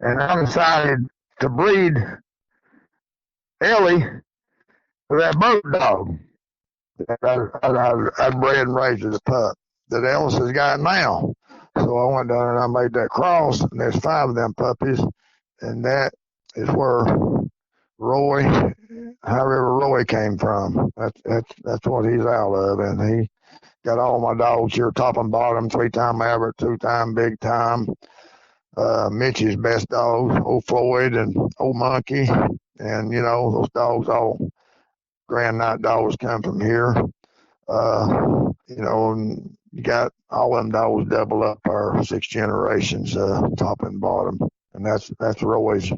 And I decided to breed Ellie with that bird dog. I bred and raised as a pup that Ellis has got now. So I went down and I made that cross, and there's 5 of them puppies, and that is where however Roy came from. That's what he's out of, and he got all my dogs here, top and bottom, 3-time Average, 2-time Big Time. Mitch's best dogs, old Floyd and old Monkey, and those dogs all. Grand Night dogs come from here. And you got all them dogs double up our 6 generations, top and bottom. And that's Roy's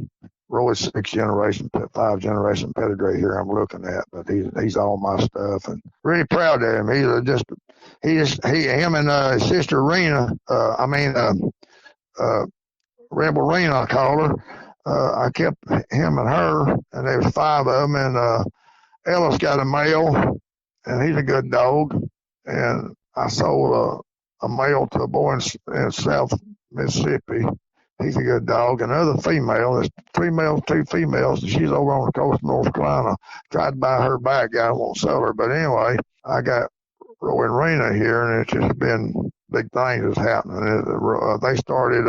6 generation, 5 generation pedigree here I'm looking at. But he's all my stuff, and really proud of him. Him and his sister Rena, Rebel Rena, I call her. I kept him and her, and there was 5 of them, and Ellis got a male, and he's a good dog. And I sold a male to a boy in South Mississippi. He's a good dog. Another female, there's 3 males, 2 females, and she's over on the coast of North Carolina. Tried to buy her back, I won't sell her. But anyway, I got Roy and Rena here, and it's just been big things that's happening. They started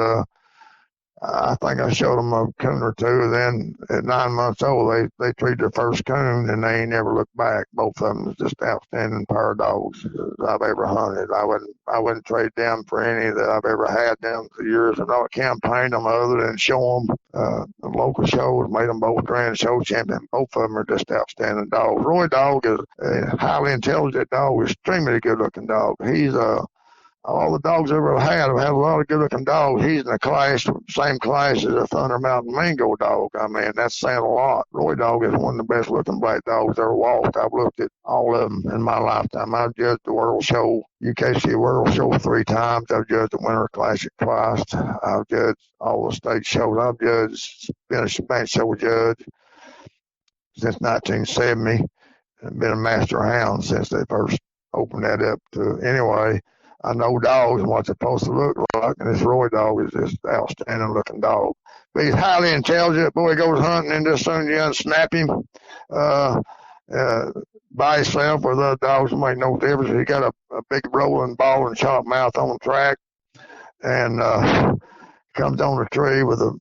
I think I showed them a coon or 2. Then at 9 months old, they treated their first coon, and they ain't never looked back. Both of them was just outstanding pair of dogs I've ever hunted. I wouldn't trade them for any that I've ever had down the years. I've not campaigned them other than show them. The local shows made them both grand show champion. Both of them are just outstanding dogs. Roy dog is a highly intelligent dog, extremely good looking dog. He's all the dogs I've ever had, I've had a lot of good-looking dogs. He's in the same class as a Thunder Mountain Mingo dog. I mean, that's saying a lot. Roy dog is one of the best-looking black dogs ever walked. I've looked at all of them in my lifetime. I've judged the World Show, UKC World Show 3 times. I've judged the Winter Classic twice. I've judged all the state shows. I've been a bench show judge since 1970, and been a master hound since they first opened that up to. Anyway, I know dogs and what they're supposed to look like, and this Roy dog is just an outstanding looking dog. But he's highly intelligent. Boy, he goes hunting, and just soon as you unsnap him by himself or the other dogs, make no difference. He got a big rolling ball and chop mouth on track, and comes on the tree with a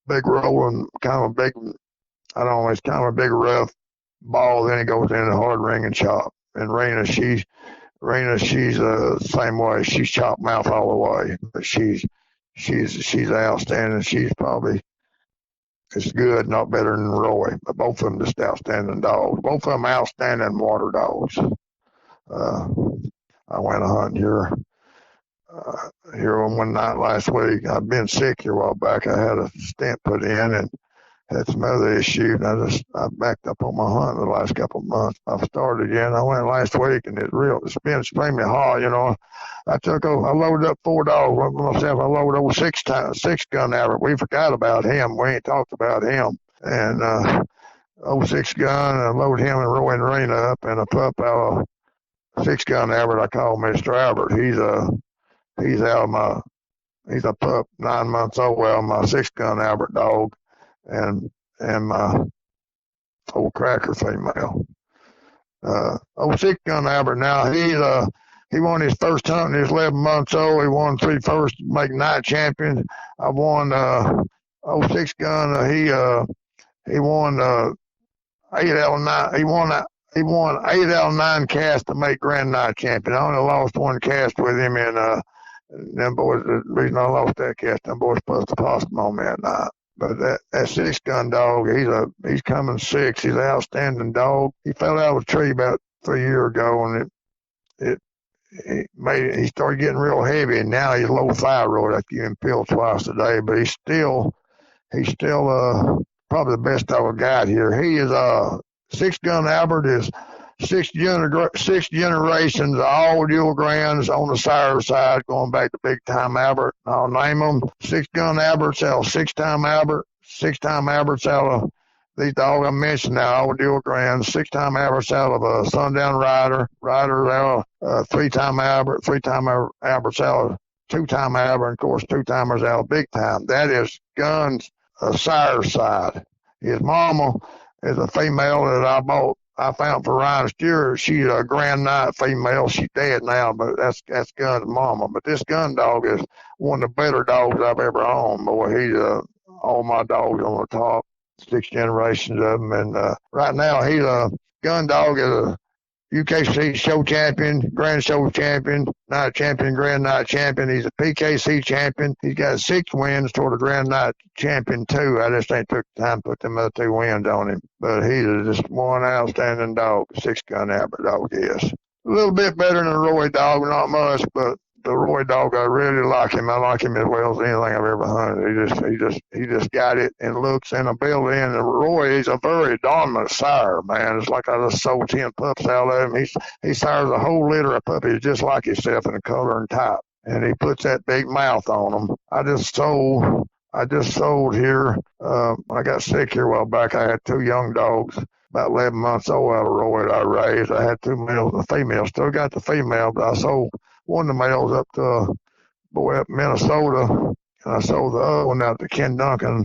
big rolling, kind of a big, I don't know, it's kind of a big rough ball, then he goes into hard ring and chop. And she's the same way. She's chop mouth all the way, but she's outstanding. She's probably as good, not better than Roy. But both of them just outstanding dogs. Both of them outstanding water dogs. I went hunting here on one night last week. I've been sick here a while back. I had a stent put in and had some other issues. And I backed up on my hunt the last couple of months. I've started again. I went last week and it's been extremely hard, you know. I loaded up 4 dogs with myself. I loaded over 6 gun average. We forgot about him. We ain't talked about him. And 06 gun, I loaded him and Roy and Rena up, and a pup out of 6 gun average I call Mr. Albert. He's a pup 9 months old. Well, my 6 gun Albert dog and my old cracker female. 06 gun Albert now, he won his first hunt. He's 11 months old. He won 3 first, make night champion. I won 06 gun. He won 8 out of 9. He won 8 out of 9 casts to make grand night champion. I only lost 1 cast with him, and them boys. The reason I lost that cast, them boys put the possum on me at night. But that 6 gun dog, he's coming 6. He's an outstanding dog. He fell out of a tree about 3 years ago, and he started getting real heavy, and now he's low thyroid. I give him pills twice a day, but he's still probably the best dog I got here. He is 6 gun Albert is 6 generations, all dual grands on the sire side, going back to big time Albert. I'll name them 6 gun Alberts out of 6-time Albert, 6-time Alberts out of these dogs I mentioned now, all dual grands, 6-time Alberts out of a Sundown Rider out of 3-time Albert, 3-time Alberts out of 2-time Albert, and of course 2-timers out of big time. That is guns sire side. His mama is a female that I found for Ryan Stewart. She's a grand night female. She's dead now, but that's Gun's mama. But this Gun dog is one of the better dogs I've ever owned. Boy, he's all my dogs on the top, 6 generations of them. And right now, he's a Gun dog is a UKC show champion, grand show champion, night champion, grand night champion. He's a PKC champion. He's got 6 wins toward a grand night champion too. I just ain't took the time to put them other 2 wins on him. But he's just one outstanding dog, 6 gun Albert dog is. A little bit better than a Roy dog, not much, but the Roy dog, I really like him. I like him as well as anything I've ever hunted. He just got it and looks and ability. And Roy, he's a very dominant sire, man. It's like I just sold 10 pups out of him. He sires a whole litter of puppies just like himself in the color and type. And he puts that big mouth on them. I just sold here. I got sick here a while back. I had 2 young dogs, about 11 months old out of Roy that I raised. I had 2 males and a female. Still got the female, but I sold one of the males up to up Minnesota, and I sold the other one out to Ken Duncan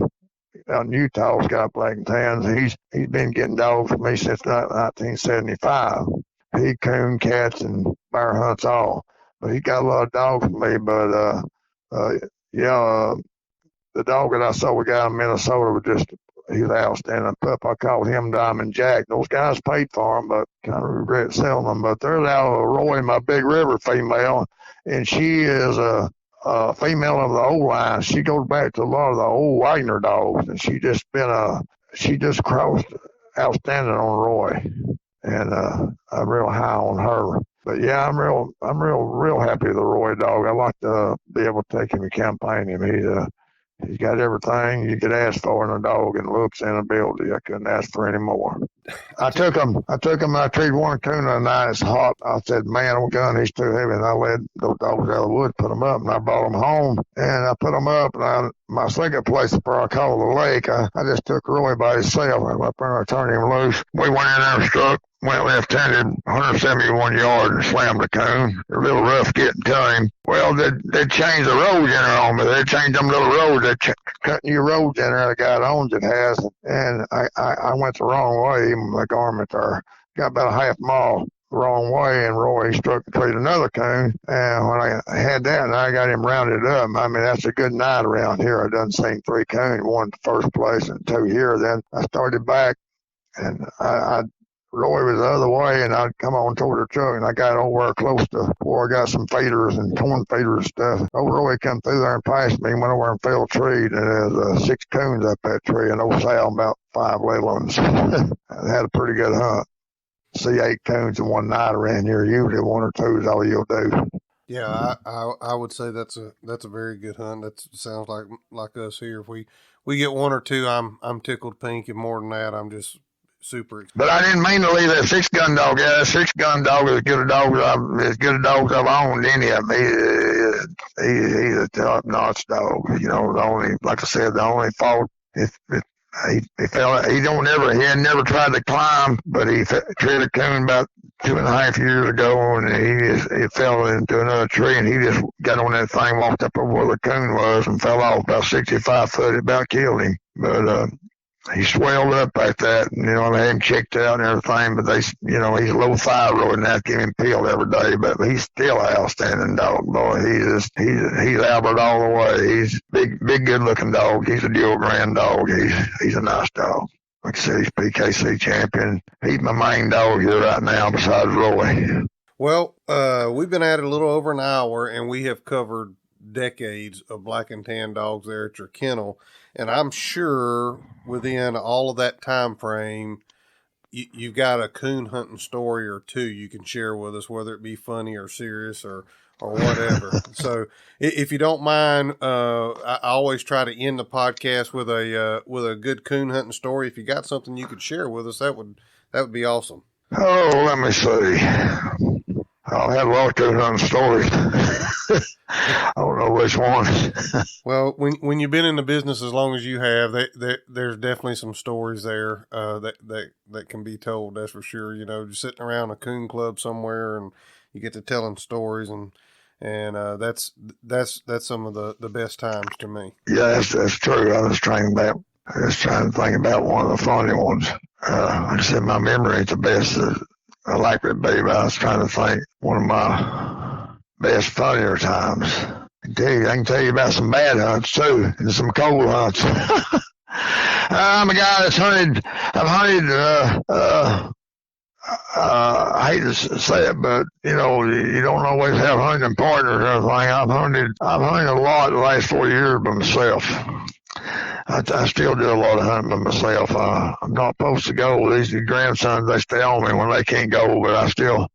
out in Utah. Scott Black and Tans. He's been getting dogs from me since 1975. He coon, cats, and bear hunts all. But he got a lot of dogs from me. But the dog that I sold, a guy in Minnesota, he was outstanding pup. I called him Diamond Jack. Those guys paid for him, but kind of regret selling them. But there's out of Roy, my Big River female, and she is a female of the old line. She goes back to a lot of the old Wagner dogs, and she just crossed outstanding on Roy, and I'm real high on her. But yeah, I'm real happy with the Roy dog. I like to be able to take him and campaign him. He's got everything you could ask for in a dog, and looks and ability. I couldn't ask for any more. I took him. I treated one coon the night. It's hot. I said, man, I'm gun. He's too heavy. And I led those dogs out of the wood, put them up, and I brought them home. And I put them up, and my second place where I call the lake, I just took Roy by himself. I went up there and I turned him loose. We went in there and struck. Went left-handed 171 yards and slammed the coon. A little rough getting to him. Well, they changed the roads in there on me. They changed them little roads. They cut new roads in there. The guy that owns it has. And I went the wrong way, even my garment there. Got about a half mile the wrong way, and Roy struck and treated another coon. And when I had that, and I got him rounded up, I mean, that's a good night around here. I done seen 3 coons, one in the first place and 2 here. Then I started back, and I Roy was the other way, and I'd come on toward the truck, and I got over close to where I got some feeders and corn feeders and stuff. Old Roy come through there and passed me and went over and fell a tree, and there's 6 coons up that tree, and old Sal about 5 little ones. I had a pretty good hunt. See 8 coons in one night around here. Usually 1 or 2 is all you'll do. Yeah, I would say that's a very good hunt. That sounds like us here. If we get 1 or 2, I'm tickled pink, and more than that, I'm just super excited. But I didn't mean to leave that 6-gun dog. Yeah, that 6-gun dog is as good a dog I've owned any of them. He's a top-notch dog. You know, the only, like I said, the only fault if he fell. He had never tried to climb, but he treated a coon about 2.5 years ago, and he fell into another tree, and he just got on that thing, walked up over where the coon was, and fell off about 65 foot. It about killed him. But he swelled up like that, and, I had him checked out and everything, but he's low thyroid, and I have to give him pill every day, but he's still an outstanding dog, boy. He's Albert all the way. He's big, good looking dog. He's a dual grand dog. He's a nice dog. Like I said, he's PKC champion. He's my main dog here right now besides Roy. Well, we've been at it a little over an hour, and we have covered decades of black and tan dogs there at your kennel. And I'm sure within all of that time frame, you've got a coon hunting story or 2 you can share with us, whether it be funny or serious or whatever. So if you don't mind, I always try to end the podcast with a good coon hunting story. If you got something you could share with us, that would be awesome. Oh, let me see. I'll have a lot of coon hunting stories. I don't know which one. Well, when you've been in the business as long as you have, there's definitely some stories there that can be told. That's for sure. Just sitting around a coon club somewhere, and you get to telling stories, and that's some of the best times to me. Yeah, that's true. I was trying to think about one of the funny ones. Like I said, my memory ain't the best. I like it, baby. I was trying to think one of my best, funnier times. I can tell you about some bad hunts too, and some cold hunts. I'm a guy that's hunted. I've hunted. I hate to say it, but you don't always have hunting partners or anything. I've hunted a lot the last 4 years by myself. I still do a lot of hunting by myself. I'm not supposed to go. These grandsons, they stay on me when they can't go, but I still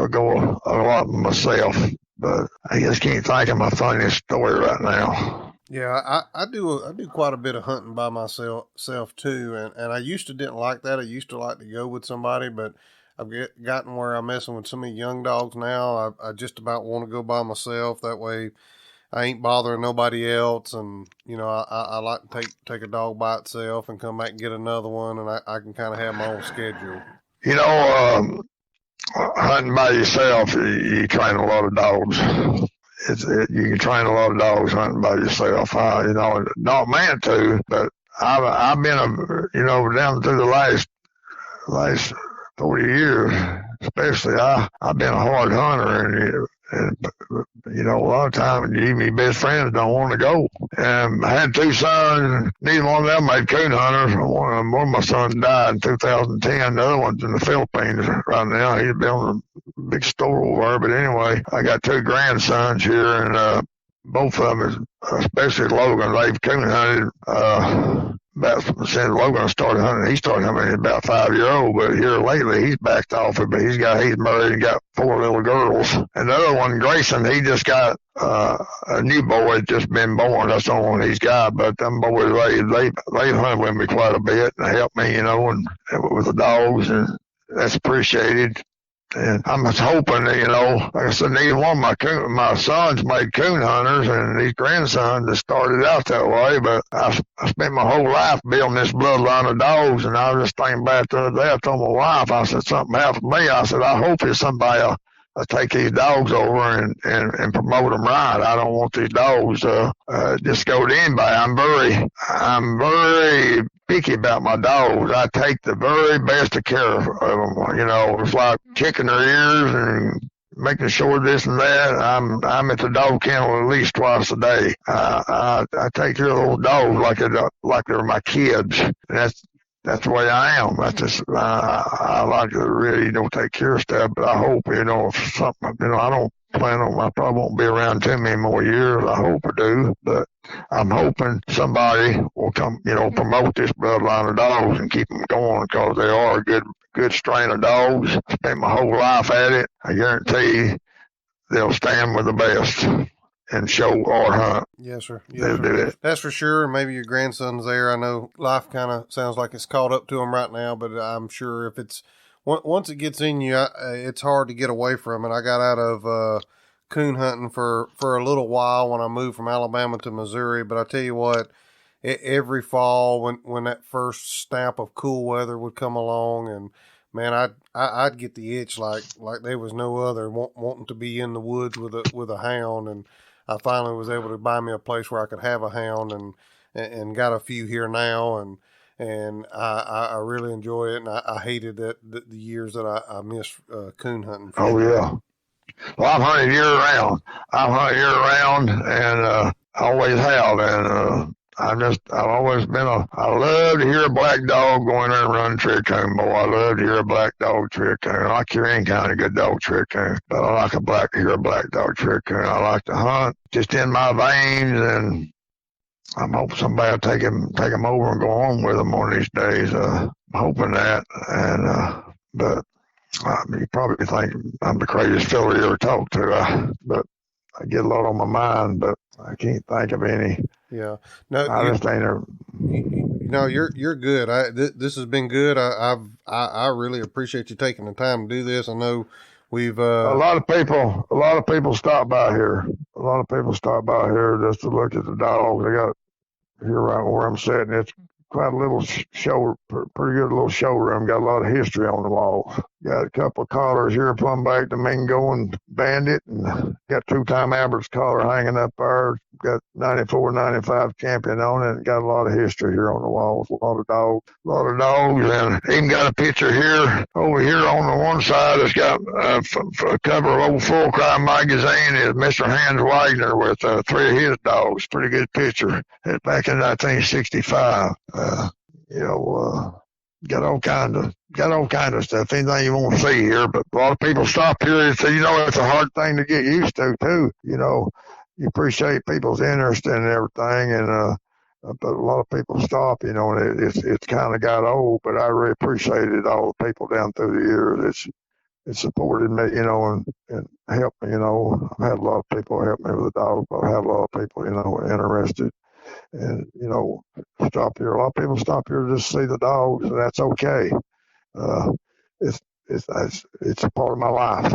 go a lot by myself. But I just can't think of my funniest story right now. Yeah, I do quite a bit of hunting by myself too, and I used to didn't like that. I used to like to go with somebody, but I've gotten where I'm messing with so many young dogs now. I just about want to go by myself. That way, I ain't bothering nobody else, and I like to take a dog by itself and come back and get another one, and I can kind of have my own schedule. Hunting by yourself, you train a lot of dogs. You can train a lot of dogs hunting by yourself. Not meant to, but I've been down through the last 40 years, especially. I've been a hard hunter, and a lot of times even your best friends don't want to go. I had 2 sons. Neither one of them made coon hunters. One of my sons died in 2010. The other one's in the Philippines right now. He's building a big store over there. But anyway, I got 2 grandsons here, and both of them, especially Logan, they've coon hunted about since Logan started hunting. He started hunting at about 5-year-old, but here lately he's backed off it. But he's married and got 4 little girls. And the other one, Grayson, he just got a new boy just been born. That's the only one he's got. But them boys, they hunted with me quite a bit and helped me, and with the dogs, and that's appreciated. And I'm just hoping that, like I said, neither one of my sons made coon hunters, and these grandsons that started out that way. But I spent my whole life building this bloodline of dogs, and I was just thinking back the other day. I told my wife, I said, something happened to me. I said, I hope there's somebody I'll take these dogs over and promote them right. I don't want these dogs just go to anybody. I'm very picky about my dogs. I take the very best of care of them. It's like checking their ears and making sure this and that. I'm at the dog kennel at least twice a day. I take care of those dogs like they're my kids. And that's the way I am. That's just, I like to really, take care of stuff, but I hope, if something, I don't plan on, I probably won't be around too many more years. I hope I do, but I'm hoping somebody will come, promote this bloodline of dogs and keep them going, because they are a good strain of dogs. Spent my whole life at it. I guarantee you they'll stand with the best and show or hunt. Yes, sir. They'll do it. That's for sure. Maybe your grandson's there. I know life kind of sounds like it's caught up to him right now, but I'm sure if it's once it gets in you, it's hard to get away from it. I got out of coon hunting for a little while when I moved from Alabama to Missouri, but I tell you what, every fall when that first snap of cool weather would come along, and man, I'd get the itch like there was no other, wanting to be in the woods with a hound. And I finally was able to buy me a place where I could have a hound, and got a few here now, and I really enjoy it. And I hated that the years that I missed coon hunting. Oh yeah. Well, I've hunted year round. And always have. And I've always been I love to hear a black dog going there and run trick coon, boy. I love to hear a black dog trick coon. I like to hear any kind of good dog trick coon, but I like to hear a black dog trick coon. I like to hunt just in my veins, and I'm hoping somebody will take him over and go home with him one of these days. I'm hoping that, but you probably think I'm the craziest fella you ever talked to, but I get a lot on my mind, but I can't think of any. Yeah, no, I just ain't ever. No, you're good. This has been good. I really appreciate you taking the time to do this. I know we've a lot of people stop by here. A lot of people stop by here just to look at the dogs. I got here right where I'm sitting. It's quite a little show, pretty good little showroom. Got a lot of history on the wall. Got a couple of collars here, plumb back to Mingo and Bandit, and got two-time average collar hanging up there. Got 94, 95 champion on it. And got a lot of history here on the walls. A lot of dogs, and even got a picture here over here on the one side. It's got a cover of old Full Cry magazine. Is Mr. Hans Wagner with three of his dogs. Pretty good picture. It's back in 1965. Got all kind of stuff. Anything you want to see here, but a lot of people stop here and say, it's a hard thing to get used to too. You appreciate people's interest in everything, and but a lot of people stop. And it's kind of got old, but I really appreciated all the people down through the years. It supported me, and helped me. I've had a lot of people help me with the dog, but I've had a lot of people, interested. And stop here. A lot of people stop here to just see the dogs, and that's okay. It's a part of my life.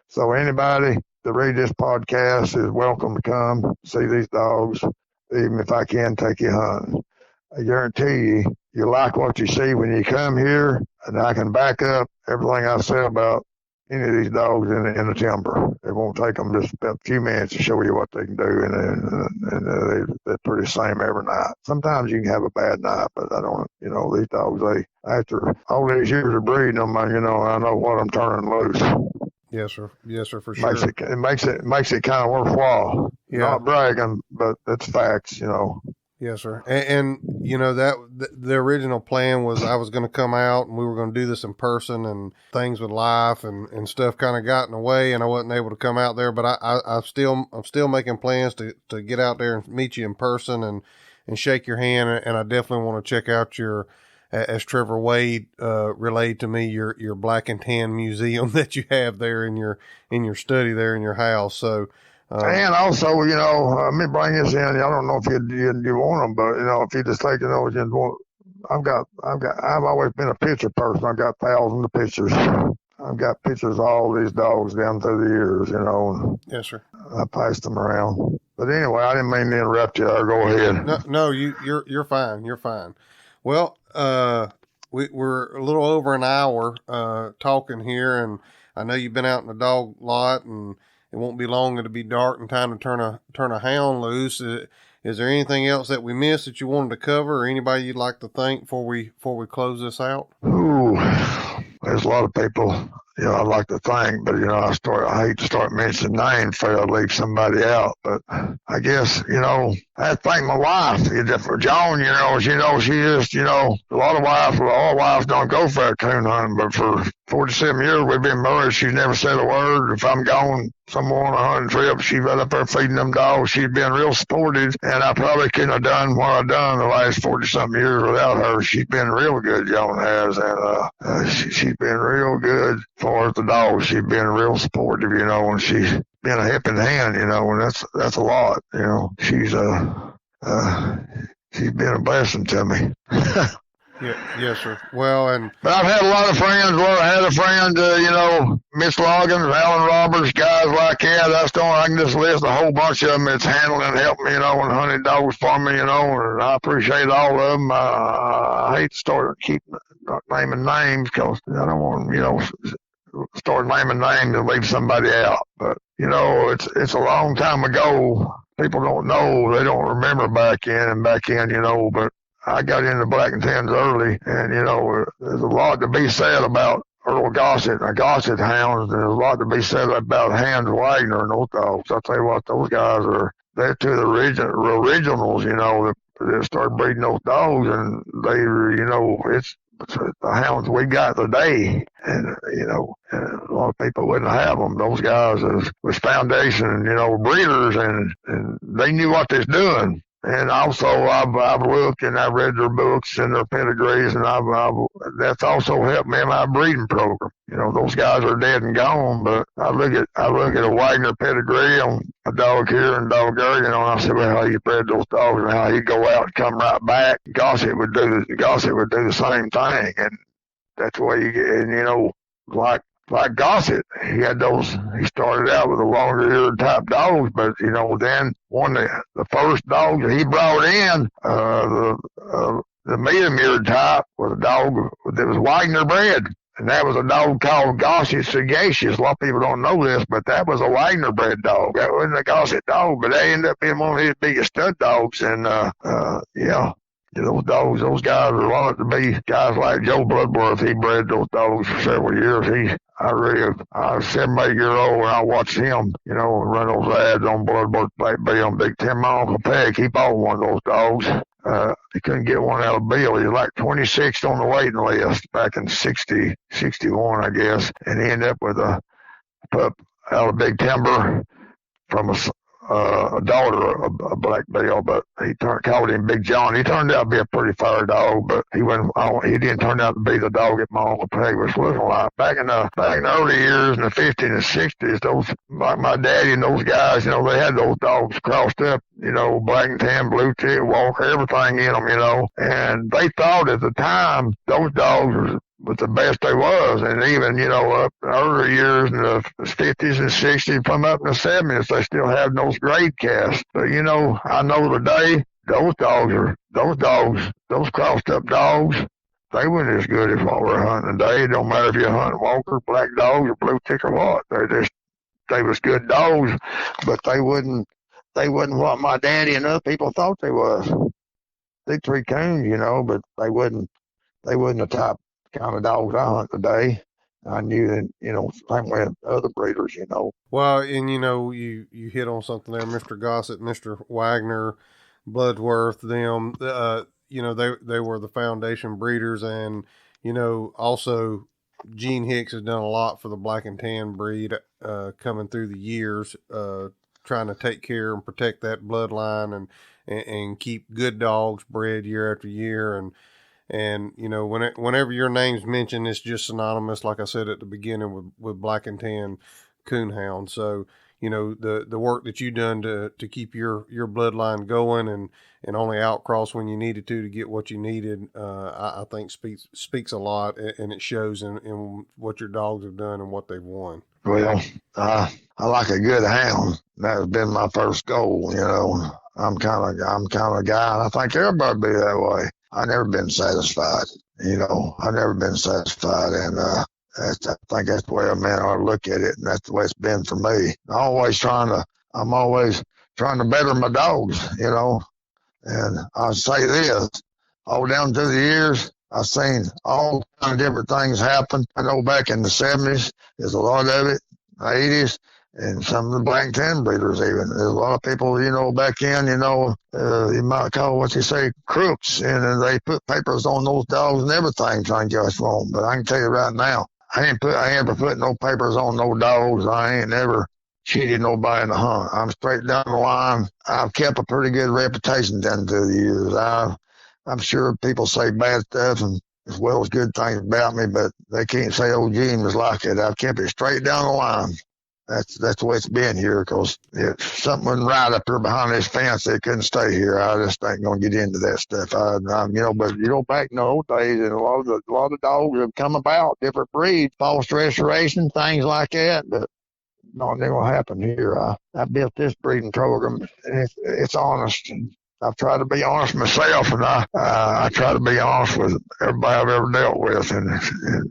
So anybody that read this podcast is welcome to come see these dogs, even if I can take you hunting. I guarantee you like what you see when you come here, and I can back up everything I say about any of these dogs in the timber. It won't take them just a few minutes to show you what they can do, and they're pretty same every night. Sometimes you can have a bad night, but I don't, these dogs, after all these years of breeding them, I know what I'm turning loose. Yes, sir, for sure. It makes it kind of worthwhile. Yeah. Not bragging, but it's facts, Yes, sir. And that the original plan was I was going to come out and we were going to do this in person, and things with life and stuff kind of got in the way, and I wasn't able to come out there. But I'm still making plans to get out there and meet you in person and shake your hand. And I definitely want to check out your, as Trevor Wade relayed to me, your black and tan museum that you have there in your study there in your house. So. And also, let me bring this in. I don't know if you want them, but if you just take I've always been a picture person. I've got thousands of pictures. I've got pictures of all these dogs down through the years. Yes, sir. I passed them around. But anyway, I didn't mean to interrupt you. Go ahead. No, you're fine. You're fine. Well, we're a little over an hour talking here, and I know you've been out in the dog lot, and it won't be long. It'll be dark and time to turn a hound loose. Is there anything else that we missed that you wanted to cover, or anybody you'd like to thank before we close this out? Ooh, there's a lot of people I like to think, but I hate to start mentioning names before I leave somebody out. But I guess I have to thank my wife. For Joan, she just, a lot of wives don't go for that coon hunting, but for 47 years we've been married. She's never said a word. If I'm gone somewhere on a hunting trip, she's right up there feeding them dogs. She's been real supportive, and I probably couldn't have done what I've done the last 40-something years without her. She's been real good, Joan has, and she's been real good for the dogs. She's been real supportive, and she's been a helping hand, and that's a lot, She's been a blessing to me. Yeah, yes, sir. Well, but I've had a lot of friends. I had a friend, Miss Loggins, Alan Roberts, guys like that. I can just list a whole bunch of them that's handling and helping me, and hunting dogs for me, and I appreciate all of them. I hate to keep naming names because I don't want, start naming names and leave somebody out. But, it's a long time ago. People don't know. They don't remember back in, but I got into black and tans early, and, there's a lot to be said about Earl Gossett and Gossett hounds. There's a lot to be said about Hans Wagner and those dogs. I'll tell you what, those guys they're two of the originals, that started breeding those dogs, and they, it's the hounds we got today, and a lot of people wouldn't have them. Those guys was foundation, breeders, and they knew what they was doing. And also, I've looked and I've read their books and their pedigrees, and that's also helped me in my breeding program. Those guys are dead and gone, but I look at a Wagner pedigree on a dog here and dog there, and I said, well, how you bred those dogs and how he'd go out and come right back. Gossett would do the same thing, and that's the way you get. And like Gossett, he started out with the longer-eared type dogs, but, then one of the first dogs that he brought in, the medium-eared type was a dog that was Wagner bred, and that was a dog called Gossett Sagacious. A lot of people don't know this, but that was a Wagner bred dog. That wasn't a Gossett dog, but that ended up being one of his biggest stud dogs, and, those guys are wanted to be guys like Joe Bloodworth. He bred those dogs for several years. I was 7, 8 years old when I watched him, run those ads on Bloodworth be on Big 10 miles a peg. He bought one of those dogs. He couldn't get one out of Bill. He was like 26th on the waiting list back in 61, I guess. And he ended up with a pup out of Big Timber from a daughter of Black Bill, but called him Big John. He turned out to be a pretty fair dog, but he didn't turn out to be the dog that my Uncle Peg was looking like. Back in the early years in the 50s and 60s, those, like my daddy and those guys, they had those dogs crossed up, black and tan, blue tick, walker, everything in them, and they thought at the time those dogs was the best they was, and even, up in the early years in the 50s and 60s, from up in the 70s, they still have those grade casts. But, I know today, those crossed up dogs, they weren't as good as what we're hunting today. It don't matter if you're hunting walker, black dogs, or blue tick or what. They was good dogs, but they wasn't what my daddy and other people thought they was. They 3 coons, but they wasn't the type kind of dogs I hunt today. I knew that, same way with other breeders, Well, and you hit on something there, Mr. Gossett, Mr. Wagner, Bloodworth, them, they were the foundation breeders, and, also Gene Hicks has done a lot for the black and tan breed, coming through the years, trying to take care and protect that bloodline and keep good dogs bred year after year. And whenever your name's mentioned, it's just synonymous, like I said at the beginning, with black and tan coonhound. So, the work that you've done to keep your bloodline going and only outcross when you needed to get what you needed, I think speaks a lot, and it shows in what your dogs have done and what they've won. Well, I like a good hound. That has been my first goal. I'm kind of guy, and I think everybody be that way. I never been satisfied. I never been satisfied, and I think that's the way a man ought to look at it, and that's the way it's been for me. I'm always trying to better my dogs, And I'll say this, all down through the years, I've seen all kinds of different things happen. I know back in the 70s, there's a lot of it, 80s, and some of the black tan breeders even. There's a lot of people, back then, you might call what you say crooks, and they put papers on those dogs and everything trying to get wrong. But I can tell you right now, I ain't ever put no papers on no dogs. I ain't never cheated nobody in the hunt. I'm straight down the line. I've kept a pretty good reputation down through the years. I'm sure people say bad stuff and as well as good things about me, but they can't say old Gene was like it. I've kept it straight down the line. That's the way it's been here, because if something wasn't right up here behind this fence, they couldn't stay here. I just ain't gonna get into that stuff. But back in the old days, and a lot of dogs have come about, different breeds, false restoration, things like that. But no, they're gonna happen here. I built this breeding program, and it's honest. And I've tried to be honest myself, and I try to be honest with everybody I've ever dealt with, and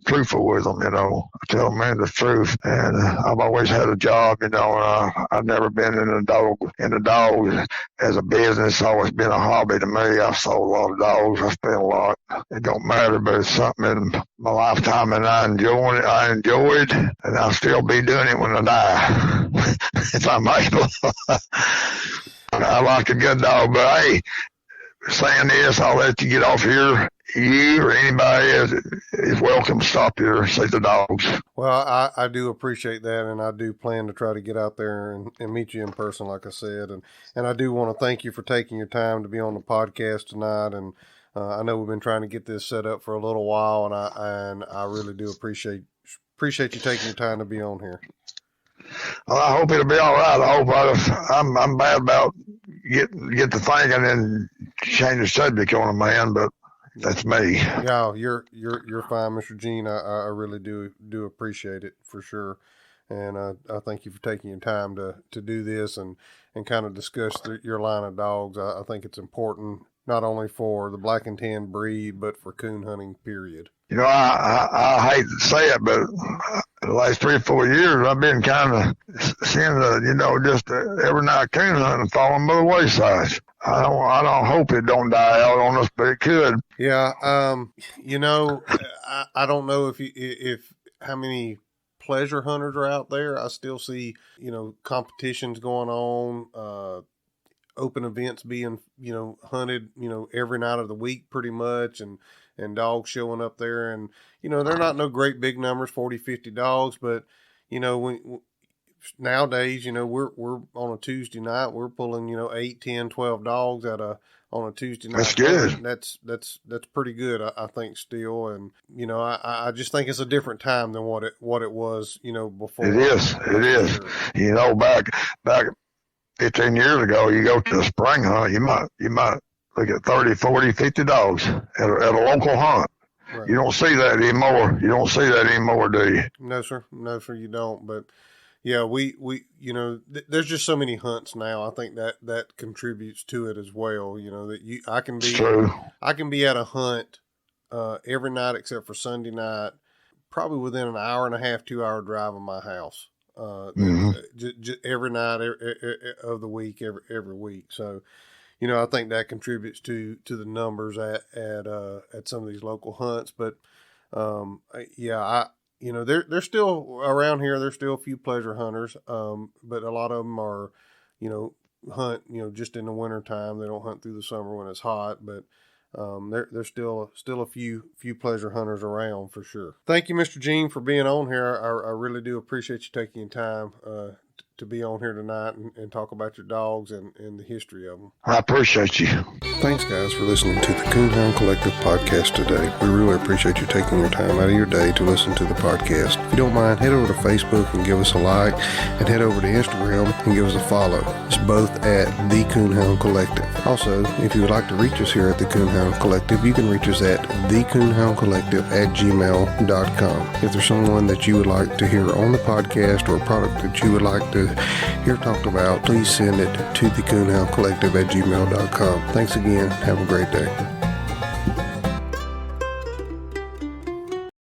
truthful with them. I tell them the truth, and I've always had a job. And I've never been in the dogs as a business. It's always been a hobby to me. I've sold a lot of dogs. I spent a lot. It don't matter, but it's something in my lifetime, and I enjoyed, and I'll still be doing it when I die, if I'm able. I like a good dog, but hey, saying this, I'll let you get off here. You or anybody is welcome to stop here and see the dogs. Well, I do appreciate that, and I do plan to try to get out there and meet you in person, like I said. And I do want to thank you for taking your time to be on the podcast tonight. And I know we've been trying to get this set up for a little while, and I really do appreciate you taking your time to be on here. Well, I hope it'll be all right. I hope I'm bad about get to thinking and change the subject on a man, but that's me. Yeah, you're fine, Mr. Gene. I really do appreciate it for sure, and I thank you for taking your time to do this and kind of discuss your line of dogs. I think it's important not only for the black and tan breed, but for coon hunting, period. I hate to say it, but the last 3 or 4 years, I've been kind of seeing just every night coon hunting falling by the wayside. I don't hope it don't die out on us, but it could. Yeah. I don't know if how many pleasure hunters are out there. I still see, competitions going on, open events being, hunted, every night of the week pretty much, and dogs showing up there, and they're not no great big numbers, 40, 50 dogs, but nowadays, we're on a Tuesday night, we're pulling 8, 10, 12 dogs on a Tuesday night. That's good. That's pretty good, I think, still. And I just think it's a different time than what it was before. It is. Back 15 years ago, you go to a spring hunt, you might look at 30, 40, 50 dogs at a local hunt. Right. You don't see that anymore. Do you? No, sir, you don't. But yeah, we there's just so many hunts now. I think that contributes to it as well. I can be at a hunt every night except for Sunday night, probably within an hour and a half, 2 hour drive of my house. Every night of the week, every week. So, I think that contributes to the numbers at some of these local hunts. But they're still around here. There's still a few pleasure hunters, but a lot of them are, hunt, just in the winter time. They don't hunt through the summer when it's hot, but there's still a few pleasure hunters around for sure. Thank you, Mr. Gene, for being on here. I really do appreciate you taking your time to be on here tonight and talk about your dogs and the history of them. I appreciate you. Thanks, guys, for listening to the Coonhound Collective podcast today. We really appreciate you taking your time out of your day to listen to the podcast. If you don't mind, head over to Facebook and give us a like, and head over to Instagram and give us a follow. It's both at the Coonhound Collective. Also, if you would like to reach us here at the Coonhound Collective, you can reach us at thecoonhoundcollective@gmail.com. If there's someone that you would like to hear on the podcast or a product that you would like to hear talked about, please send it to thecoonhoundcollective@gmail.com. Thanks again. Have a great day.